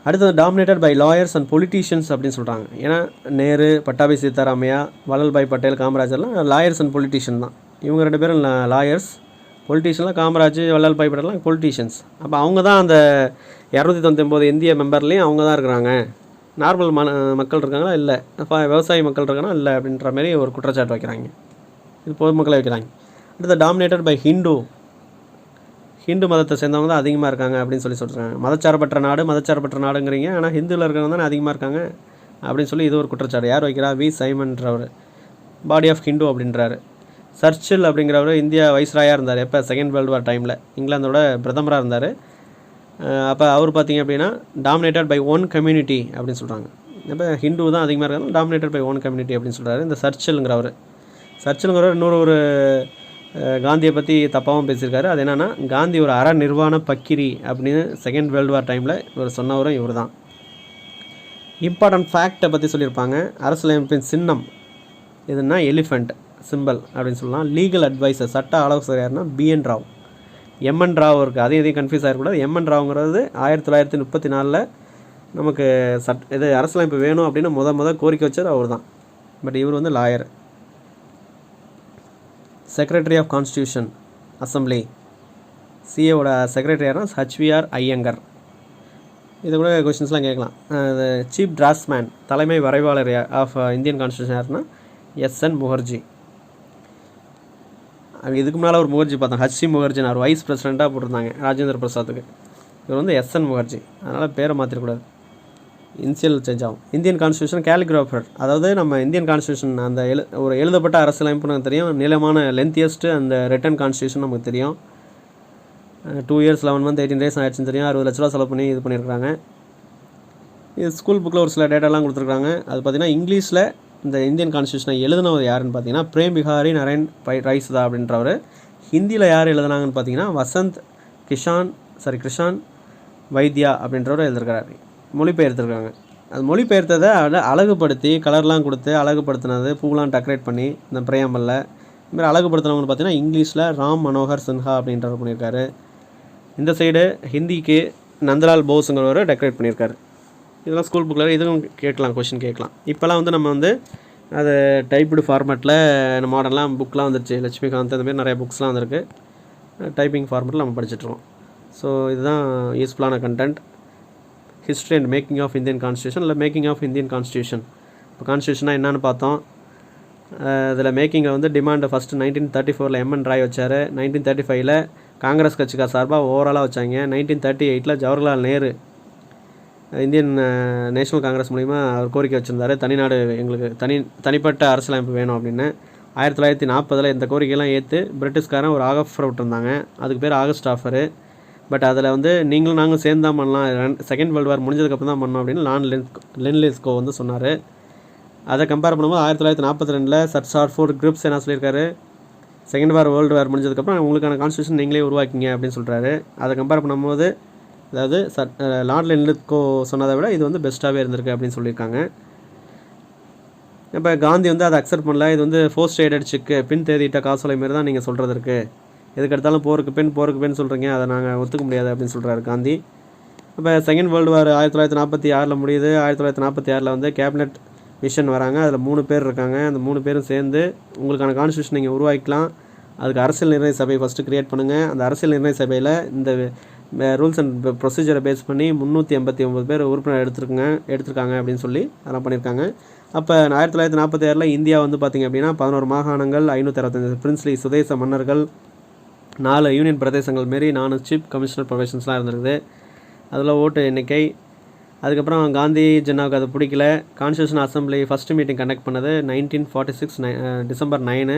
அடுத்தது dominated by lawyers and politicians அப்படின்னு சொல்கிறாங்க. ஏன்னா நேரு, பட்டாபி சீதாராமையா, வல்லல்பாய் பட்டேல், காமராஜர்லாம் லாயர்ஸ் அண்ட் பொலிட்டீஷியன் தான். இவங்க 2 பேரும் லாயர்ஸ், பொலிட்டீஷியன்லாம் காமராஜ், வல்லல்பாய் பட்டேல்லாம் பொலிட்டீஷியன்ஸ். அப்போ அவங்க தான் அந்த 299 இந்திய மெம்பர்லேயும் அவங்க தான் இருக்கிறாங்க. நார்மல் மக்கள் இருக்காங்களா? இல்லை. விவசாயி மக்கள் இருக்காங்கன்னா இல்லை அப்படின்ற மாதிரி ஒரு குற்றச்சாட்டு வைக்கிறாங்க. இது பொதுமக்களை வைக்கிறாங்க. அடுத்த டாமினேட்டட் பை ஹிந்து மதத்தை சேர்ந்தவங்க தான் அதிகமாக இருக்காங்க அப்படின்னு சொல்கிறாங்க. மதச்சார்பற்ற நாடுங்கிறீங்க, ஆனால் ஹிந்துவில் இருக்கிறவங்க தானே அதிகமாக இருக்காங்க அப்படின்னு சொல்லி இது ஒரு குற்றச்சாட்டு. யார் வைக்கிறா? வி சைமன்றவர் பாடி ஆஃப் ஹிந்து அப்படின்றாரு. சர்ச்சில் அப்படிங்கிறவர் இந்தியா வைஸ்ராயாக இருந்தார். எப்போ? செகண்ட் வேர்ல்டு வார் டைமில் இங்கிலாந்தோட பிரதமராக இருந்தார். அப்போ அவர் பார்த்திங்க அப்படின்னா டாமினேட்டட் பை ஒன் கம்யூனிட்டி அப்படின்னு சொல்கிறாங்க. இப்போ ஹிந்து தான் அதிகமாக இருக்காங்க, டாமினேட்டட் பை ஒன் கம்யூனிட்டி அப்படின்னு சொல்கிறாரு இந்த சர்ச்சிலுங்கிறவர். இன்னொரு ஒரு காந்தியை பற்றி தப்பாகவும் பேசியிருக்காரு. அது என்னென்னா காந்தி ஒரு அற நிர்வாண பக்கிரி அப்படின்னு செகண்ட் வேர்ல்டு வார் டைமில் இவர் சொன்னவரும் இவர் தான். இம்பார்ட்டன்ட் ஃபேக்டை பற்றி சொல்லியிருப்பாங்க. அரசியலமைப்பின் சின்னம் இதுன்னா எலிஃபெண்ட் சிம்பிள் அப்படின்னு சொல்லலாம். லீகல் அட்வைசர் சட்ட ஆலோசகர் யாருன்னா பிஎன் ராவ். எம்என் ராவ் இருக்குது, அதையும் கன்ஃபியூஸ் ஆகிடக்கூடாது. எம்என் ராவ்ங்கிறது 1934 நமக்கு இது அரசியலமைப்பு வேணும் அப்படின்னு முத கோரிக்கை வச்சார் அவர் தான். பட் இவர் வந்து lawyer. Secretary of constitution assembly, சிஏவோட செக்ரட்டரி யாருன்னா ஹச்விஆர் ஐயங்கர். இது கூட கொஷின்ஸ்லாம் கேட்கலாம். சீஃப் டிராஃப்ட்ஸ்மேன், தலைமை வரைவாளர் ஆஃப் இந்தியன் கான்ஸ்டியூஷன் யாருன்னா எஸ்என் முகர்ஜி. இதுக்கு முன்னால் ஒரு முகர்ஜி பார்த்தோம், ஹச்சி முகர்ஜின்னு அவர் வைஸ் பிரசிடெண்ட்டாக போட்டிருந்தாங்க ராஜேந்திர பிரசாத்துக்கு. இவர் வந்து எஸ்என் முகர்ஜி, அதனால் பேரை மாற்றிடக்கூடாது, இன்சியல் சேஞ்ச் ஆகும். இந்தியன் கான்ஸ்டியூஷன் கேலிகிராஃபர், அதாவது நம்ம இந்தியன் கான்ஸ்டியூஷன் அந்த ஒரு எழுதப்பட்ட அரசியலமைப்பு நமக்கு தெரியும். நீளமான லென்த்தியஸ்ட்டு அந்த ரிட்டன் கான்ஸ்டியூஷன் நமக்கு தெரியும். 2 years 11 months 18 days ஆயிடுச்சுன்னு தெரியும். 60 லட்ச ரூபா செலவு பண்ணி இது பண்ணியிருக்காங்க. இது ஸ்கூல் புக்கில் ஒரு சில டேட்டாலாம் கொடுத்துருக்காங்க. அது பார்த்திங்கன்னா இங்கிலீஷில் இந்த இந்தியன் கான்ஸ்டியூஷனை எழுதினவர் யாருன்னு பார்த்தீங்கன்னா பிரேம் பிஹாரி நரேன் ரைஸ்தா அப்படின்றவர். ஹிந்தியில் யார் எழுதுனாங்கன்னு பார்த்தீங்கன்னா வசந்த் கிருஷான் வைத்யா அப்படின்றவர் எழுதிருக்கிறாரு, மொழிபெயர்த்துருக்காங்க. அது மொழிபெயர்த்ததை அழகுபடுத்தி கலர்லாம் கொடுத்து அழகுபடுத்தினது, பூலாம் டெக்கரேட் பண்ணி இந்த பிரேம்பலில் இதுமாதிரி அழகுபடுத்தினவங்க பார்த்தீங்கன்னா இங்கிலீஷில் ராம் மனோகர் சின்ஹா அப்படின்றவர் பண்ணியிருக்காரு. இந்த சைடு ஹிந்திக்கு நந்தலால் போஸுங்கிறவர் டெக்கரேட் பண்ணியிருக்காரு. இதெல்லாம் ஸ்கூல் புக்கில் இதுவும் கேட்கலாம், கொஷின் கேட்கலாம். இப்போலாம் வந்து நம்ம வந்து அது டைப்டு ஃபார்மேட்டில் மாடர்ன்லாம் புக்கெலாம் வந்துருச்சு. லட்சுமிகாந்த் அந்தமாரி நிறைய புக்ஸ்லாம் வந்திருக்கு. டைப்பிங் ஃபார்மேட்டில் நம்ம படிச்சுட்ருக்கோம். ஸோ இதுதான் யூஸ்ஃபுல்லான content. History and making of Indian constitution இல்லை மேக்கிங் ஆஃப் இந்தியன் கான்ஸ்டியூஷன். இப்போ கான்ஸ்டியூஷனாக என்னென்னு பார்த்தோம். இதில் மேக்கிங்கில் வந்து டிமாண்டை ஃபஸ்ட்டு 1934 எம்என் ராய் வச்சார். 1935 காங்கிரஸ் கட்சிக்கார சார்பாக ஓவராலாக வச்சாங்க. 1938 ஜவஹர்லால் நேரு இந்தியன் நேஷனல் காங்கிரஸ் மூலிமா அவர் கோரிக்கை வச்சுருந்தார், தனிநாடு எங்களுக்கு தனிப்பட்ட அரசியலமைப்பு வேணும் அப்படின்னு. 1940 இந்த கோரிக்கையெல்லாம் ஏற்று பிரிட்டிஷ்காரன் ஒரு ஆஃபர் விட்டுருந்தாங்க. அதுக்கு பேர் ஆகஸ்ட் ஆஃபரு. பட் அதில் வந்து நீங்களும் நாங்களும் சேர்ந்து தான் பண்ணலாம், செகண்ட் வேர்ல்டு வார் முடிஞ்சதுக்கப்புறம் தான் பண்ணோம் அப்படின்னு லென்லிஸ்கோ வந்து சொன்னார். அதை கம்பேர் பண்ணும்போது 1942 சர் சார்ஃபோர்ட் கிரிப்ஸ் என்ன சொல்லியிருக்காரு, செகண்ட் வேர்ல்டு வார் முடிஞ்சதுக்கப்புறம் உங்களுக்கான கான்ஸ்டியூஷன் நீங்களே உருவாக்கிங்க அப்படின்னு சொல்கிறாரு. அதை கம்பேர் பண்ணும்போது அதாவது லார்ட் லென்லிஸ்கோ சொன்னதை விட இது வந்து பெஸ்ட்டாகவே இருந்திருக்கு அப்படின்னு சொல்லியிருக்காங்க. இப்போ காந்தி வந்து அதை அக்செப்ட் பண்ணல. இது வந்து போஸ்ட் எய்டட் செக்கு, பின் தேதியிட்ட காசோலை மாரி தான் நீங்கள் சொல்கிறது இருக்குது, எதுக்கு எடுத்தாலும் போருக்கு பெண் சொல்கிறீங்க, அதை நாங்கள் ஒத்துக்க முடியாது அப்படின்னு சொல்கிறாரு காந்தி. இப்போ செகண்ட் வேர்ல்டு வார் 1946 முடியுது. 1946 வந்து கேபினெட் மிஷன் வராங்க. அதில் 3 பேர் இருக்காங்க. அந்த 3 பேரும் சேர்ந்து உங்களுக்கான கான்ஸ்டியூஷன் நீங்கள் உருவாக்கிக்கலாம், அதுக்கு அரசியல் நிர்ணய சபை ஃபஸ்ட்டு க்ரியேட் பண்ணுங்கள். அந்த அரசியல் நிர்ணய சபையில் இந்த ரூல்ஸ் அண்ட் ப்ரொசீஜரை பேஸ் பண்ணி 389 பேர் உறுப்பினர் எடுத்திருக்காங்க அப்படின்னு சொல்லி அதெல்லாம் பண்ணியிருக்காங்க. அப்போ 1946 இந்தியா வந்து பார்த்திங்க அப்படின்னா 11 மாகாணங்கள், 565 பிரின்ஸ்லி சுதேச மன்னர்கள், 4 யூனியன் பிரதேசங்கள் மாரி 4 சீஃப் கமிஷனர் ப்ரொஃபஷன்ஸ்லாம் இருந்திருக்குது. அதில் ஓட்டு எண்ணிக்கை. அதுக்கப்புறம் காந்தி ஜன்னாவுக்கு அது பிடிக்கல. Constitution assembly first meeting conduct பண்ணது 1946 டிசம்பர் 9.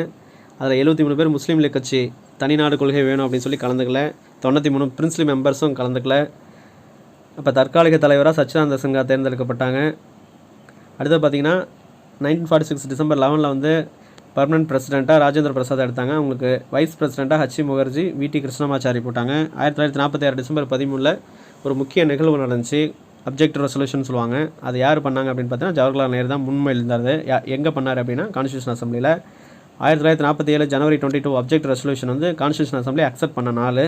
அதில் 73 பேர் முஸ்லீம் லீக் கட்சி தனிநாடு கொள்கை வேணும் அப்படின்னு சொல்லி கலந்துக்கல. 93 பிரின்ஸ்லி மெம்பர்ஸும் கலந்துக்கல. அப்போ தற்காலிக தலைவராக சச்சிதானந்த சின்ஹா தேர்ந்தெடுக்கப்பட்டாங்க. அடுத்து பார்த்திங்கன்னா 1946 டிசம்பர் 11 வந்து பர்மனன்ட் பிரசிடெண்ட்டாக ராஜேந்திர பிரசாத் எடுத்தாங்க. அவங்களுக்கு வைஸ் பிரசிடெண்ட்டாக ஹச்சி முகர்ஜி, விடி கிருஷ்ணமாச்சாரி போட்டாங்க. 1946 டிசம்பர் 13 ஒரு முக்கிய நிகழ்வு நடந்துச்சு, அப்ஜெக்ட் ரெசல்யூஷன் சொல்லுவாங்க. அது யார் பண்ணாங்க அப்படின்னு பார்த்தீங்கன்னா ஜவஹர்லால் நேரு தான் முன்மொழிந்தார். எங்கே பண்ணார் அப்படின்னா கான்ஸ்டியூஷன் அசம்பிளியில். 1947 ஜனவரி 22 அப்ஜெக்ட் ரெசல்யூஷன் வந்து கான்ஸ்டியூஷன் அசம்பிளி அக்செப்ட் பண்ண நாள்.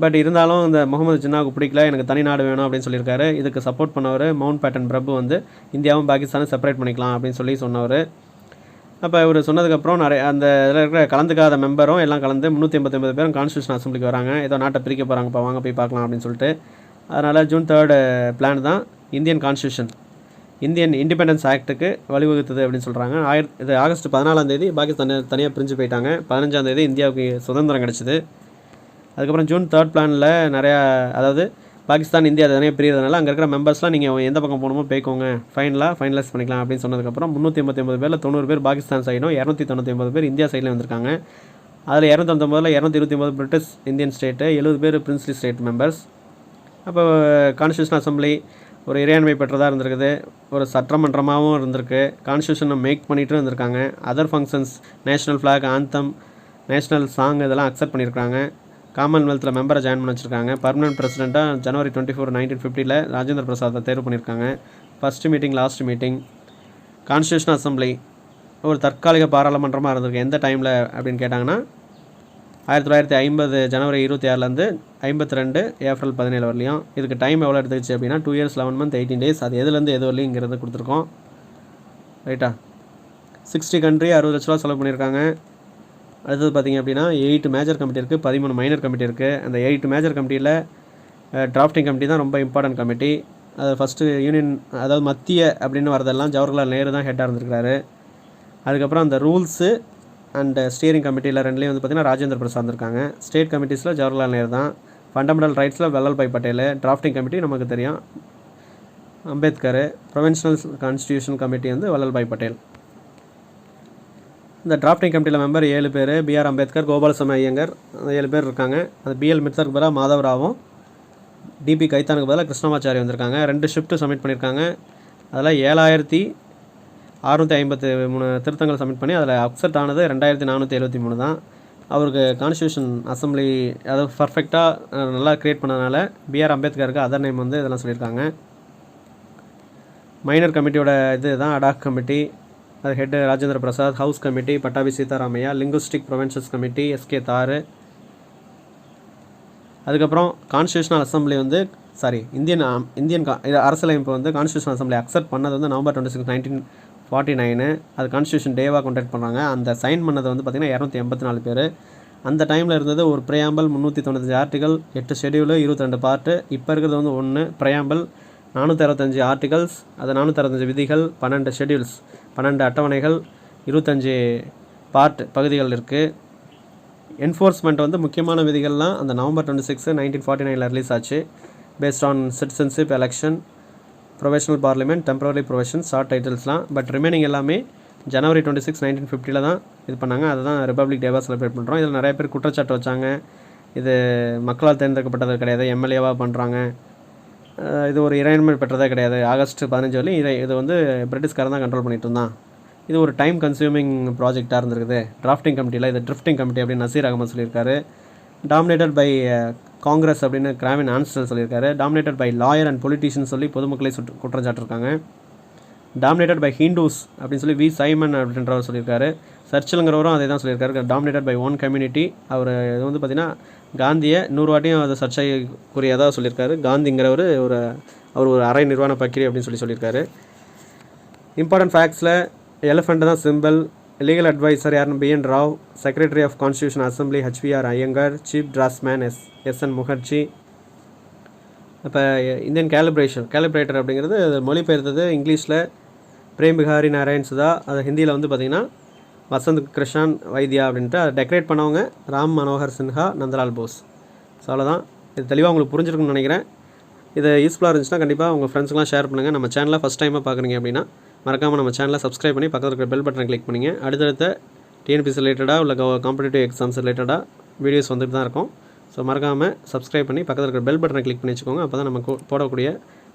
பட் இருந்தாலும் இந்த முகமது ஜின்னாவுக்கு பிடிக்கல, எனக்கு தனி நாடு வேணும் அப்படின்னு சொல்லியிருக்காரு. இதுக்கு சப்போர்ட் பண்ணவர் மவுண்ட் பேட்டன் பிரபு வந்து இந்தியாவும் பாகிஸ்தானும் செப்பரேட் பண்ணிக்கலாம் அப்படின்னு சொல்லி சொன்னவர். அப்போ இவர் சொன்னதுக்கப்புறம் நிறைய அந்த இதில் இருக்கிற கலந்துக்காத மெம்பரும் எல்லாம் கலந்து 389 பேரும் கான்ஸ்டியூஷன் அசம்பிளிக்கு வராங்க. ஏதோ நாட்டை பிரிக்க போகிறாங்கப்பா, வாங்க போய் பார்க்கலாம் அப்படின்னு சொல்லிட்டு. அதனால் ஜூன் 3 பிளான் தான் இந்தியன் கான்ஸ்டியூஷன், இந்தியன் இண்டிபெண்டன்ஸ் ஆக்ட்டுக்கு வழிவகுத்தது அப்படின்னு சொல்கிறாங்க. இது ஆகஸ்ட் 14 பாகிஸ்தான் தனியாக பிரிஞ்சு போயிட்டாங்க. 15 இந்தியாவுக்கு சுதந்திரம் கிடச்சிது. அதுக்கப்புறம் ஜூன் 3 பிளானில் நிறையா, அதாவது பாகிஸ்தான் இந்தியா தனியாக பிரியறதுனால அங்கே இருக்கிற மெம்பர்ஸ்லாம் நீங்கள் எந்த பக்கம் போகணுமோ போய்க்கோங்க, ஃபைனலைஸ் பண்ணிக்கலாம் அப்படின்னு சொன்னதுக்கப்புறம் 389 பேரில் 90 பேர் பாகிஸ்தான் சைடும் 299 பேர் இந்தியா சைடில் வந்திருக்காங்க. அதில் 299 229 பிரிட்டிஷ் இந்தியன் ஸ்டேட்டு, 70 பேர் பிரின்ஸ்லி ஸ்டேட் மெம்பர்ஸ். அப்போ கான்ஸ்டியூஷன் அசம்பிளி ஒரு இறையாண்மை பெற்றதாக இருந்திருக்குது, ஒரு சட்டமன்றமாகவும் இருந்திருக்கு, கான்ஸ்டியூஷனை மேக் பண்ணிகிட்டு இருந்திருக்காங்க. Other functions national flag, anthem, national song இதெல்லாம் அக்செப்ட் பண்ணியிருக்காங்க. காமன்வெல்த்தில் மெம்பரை ஜாயின் பண்ண வச்சுருக்காங்க. பர்மனன்ட் பிரசிடெண்ட்டாக ஜனவரி 24, 1950 ராஜேந்திர பிரசாத்தை தேர்வு பண்ணியிருக்காங்க. First meeting, last meeting. Constitution assembly ஒரு தற்காலிக பாராளுமன்றமாக இருந்திருக்கு. எந்த டைமில் அப்படின்னு கேட்டாங்கன்னா 1950 ஜனவரி 26லேருந்து 52 ஏப்ரல் 17 வரலையும். இதுக்கு டைம் எவ்வளோ எடுத்துச்சு அப்படின்னா 2 years 11 months 18 days. அது எதுலேருந்து எது வரலைங்கிறது கொடுத்துருக்கோம். ரைட்டா? 60 country 60 லட்ச ரூபா செலவு பண்ணியிருக்காங்க. அடுத்தது பார்த்திங்க அப்படின்னா 8 மேஜர் கமிட்டி இருக்குது, 13 மைனர் கமிட்டி இருக்குது. அந்த 8 மேஜர் கமிட்டியில் டிராஃப்டிங் கமிட்டி தான் ரொம்ப இம்பார்ட்டன்ட் கமிட்டி. அது ஃபஸ்ட்டு யூனியன், அதாவது மத்திய அப்படின்னு வரதெல்லாம் ஜவஹர்லால் நேரு தான் ஹெட்டாக இருந்திருக்காரு. அதுக்கப்புறம் அந்த ரூல்ஸு அண்ட் ஸ்டியரிங் கமிட்டியில் ரெண்டுலேயும் வந்து பார்த்திங்கன்னா ராஜேந்திர பிரசாத் இருக்காங்க. ஸ்டேட் கமிட்டிஸில் ஜவஹர்லால் நேரு தான். ஃபண்டமெண்டல் ரைட்ஸில் வல்லல்பாய் பட்டேல். டிராஃப்டிங் கமிட்டி நமக்கு தெரியும், அம்பேத்கர். ப்ரொவின்ஷனல் கான்ஸ்டியூஷன் கமிட்டி வந்து வல்லல்பாய் பட்டேல். இந்த டிராஃப்டிங் கமிட்டியில் மெம்பர் 7 பேர். பிஆர் அம்பேத்கர், கோபாலசாமி ஐயங்கர், 7 பேர் இருக்காங்க. அது பிஎல் மித்தருக்கு பதிலாக மாதவராவும், டிபி கைத்தானுக்கு பதிலாக கிருஷ்ணமாச்சாரி வந்திருக்காங்க. 2 ஷிஃப்ட்டு சப்மிட் பண்ணியிருக்காங்க. அதில் 7653 திருத்தங்கள் சப்மிட் பண்ணி அதில் அக்செப்ட் ஆனது 2473 தான். அவருக்கு கான்ஸ்டியூஷன் அசம்பிளி அதாவது பர்ஃபெக்டாக நல்லா க்ரியேட் பண்ணதுனால பிஆர் அம்பேத்கருக்கு அதர் நேம் வந்து இதெல்லாம் சொல்லியிருக்காங்க. மைனர் கமிட்டியோட இது தான் அடாக் கமிட்டி. அது head Rajendra Prasad. House committee Pattabhi Sitaramayya. Linguistic provinces committee S K Dhar. அதுக்கப்புறம் கான்ஸ்டியூஷனல் அசம்பிளி வந்து இந்தியன் அரசியலமைப்பு வந்து கான்ஸ்டியூஷனல் அசம்பிளி அக்செப்ட் பண்ணது வந்து November 26, 1949. அது கான்ஸ்டியூஷன் டேவாக கான்டாக்ட் பண்ணுறாங்க. அந்த சைன் பண்ணது வந்து பார்த்திங்கன்னா 284 பேர். அந்த டைமில் இருந்தது ஒரு ப்ரையாம்பிள், 395 ஆர்டிகல், 8 ஷெடியூலு, 22 பார்ட்டு. இப்போ இருக்கிறது வந்து 1 ப்ரையாம்பிள், 465 ஆர்டிகல்ஸ், அது 465 விதிகள், 12 ஷெடியூல்ஸ், 12 அட்டவணைகள், 25 பார்ட் பகுதிகள் இருக்குது. என்ஃபோர்ஸ்மெண்ட் வந்து முக்கியமான விதிகள்லாம் அந்த November 26, 1949 ரிலீஸ் ஆச்சு. Based on citizenship, election, provisional parliament, temporary provision, short டைட்டில்ஸ்லாம். பட் ரிமைனிங் எல்லாமே January 26, 1950 தான் இது பண்ணாங்க. அதுதான் ரிப்பப்ளிக் டேவாக செலிப்ரேட் பண்ணுறோம். இதில் நிறைய பேர் குற்றச்சாட்டு வச்சாங்க, இது மக்களால் தேர்ந்தெடுக்கப்பட்டது கிடையாது, எம்எல்ஏவாக பண்ணுறாங்க, இது ஒரு இறையாண்மை பெற்றதே கிடையாது, August 15 வரலையும் இது வந்து பிரிட்டிஷ்காரன் தான் கண்ட்ரோல் பண்ணிட்டு இருந்தான், இது ஒரு டைம் கன்சியூமிங் ப்ராஜெக்டாக இருந்திருக்குது டிராஃப்டிங் கமிட்டியில், இது ட்ரிஃப்டிங் கமிட்டி அப்படின்னு நசீர் அகமது சொல்லியிருக்காரு. டாமினேட்டட் பை காங்கிரஸ் அப்படின்னு கிராவின் ஆன்ஸ்டல் சொல்லியிருக்காரு. Dominated by lawyer and politician சொல்லி பொதுமக்களை குற்றம் சாட்டிருக்காங்க. டாமினேட்டட் பை ஹிந்துஸ் அப்படின்னு சொல்லி வி சைமன் அப்படின்றவர் சொல்லியிருக்காரு. சர்ச்சிலுங்கிறவரும் அதே தான் சொல்லியிருக்காரு. Dominated by one community. அவர் இது வந்து பார்த்திங்கன்னா காந்தியை 100 வாட்டியும் அதை சர்ச்சைக்குரியதாக சொல்லியிருக்காரு. காந்திங்கிறவர் அவர் ஒரு அரை நிர்வாண பக்கிரி அப்படின்னு சொல்லியிருக்காரு. இம்பார்ட்டன்ட் ஃபேக்ட்ஸில் எலிஃபண்ட் தான் சிம்பிள். லீகல் அட்வைசர் யாருன்னு BN Rau. Secretary of constitution assembly HVR Iyengar. Chief draftsman SN Mukherjee. இப்போ இந்தியன் கேலிப்ரேட்டர் அப்படிங்கிறது மொழிபெயர்த்தது இங்கிலீஷில் பிரேம் பிஹாரி நாராயண் சுதா. அது ஹிந்தியில் வந்து பார்த்திங்கன்னா வசந்த் கிருஷான் வைத்யா அப்படின்ட்டு அதை டெக்கரேட் பண்ணவங்க ராம் மனோகர் சின்ஹா, நந்தலால் போஸ். ஸோ அவ்வளோதான். இது தெளிவாக உங்களுக்கு புரிஞ்சிருக்குன்னு நினைக்கிறேன். இது யூஸ்ஃபுல்லாக இருந்துச்சுன்னா கண்டிப்பாக உங்கள் ஃப்ரெண்ட்ஸ்க்குலாம் ஷேர் பண்ணுங்கள். நம்ம சேனலை ஃபஸ்ட் டைமாக பார்க்குறீங்க அப்படின்னா மறக்காமல் நம்ம சேனலை சப்ஸ்கிரைப் பண்ணி பக்கத்தில் இருக்கிற பெல் பட்டனை கிளிக் பண்ணிங்க. அடுத்தடுத்த TNPSC ரிலேட்டடாக உள்ள காம்படிட்டிவ் எக்ஸாம்ஸ் ரிலேட்டடாக வீடியோஸ் வந்துட்டு தான் இருக்கும். ஸோ மறக்காமல் சப்ஸ்கிரைப் பண்ணி பக்கத்தில் இருக்கிற பெல் பட்டனை கிளிக் பண்ணி வச்சுக்கோங்க. அப்போ தான் நம்ம போடக்கூடிய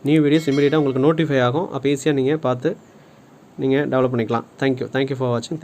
நியூ வீடியோஸ் இமீடியட்டாக உங்களுக்கு நோட்டிஃபை ஆகும். அப்போ ஈஸியாக நீங்கள் பார்த்து நீங்கள் டெவலப் பண்ணிக்கலாம். தேங்க்யூ ஃபார் வாட்சிங்.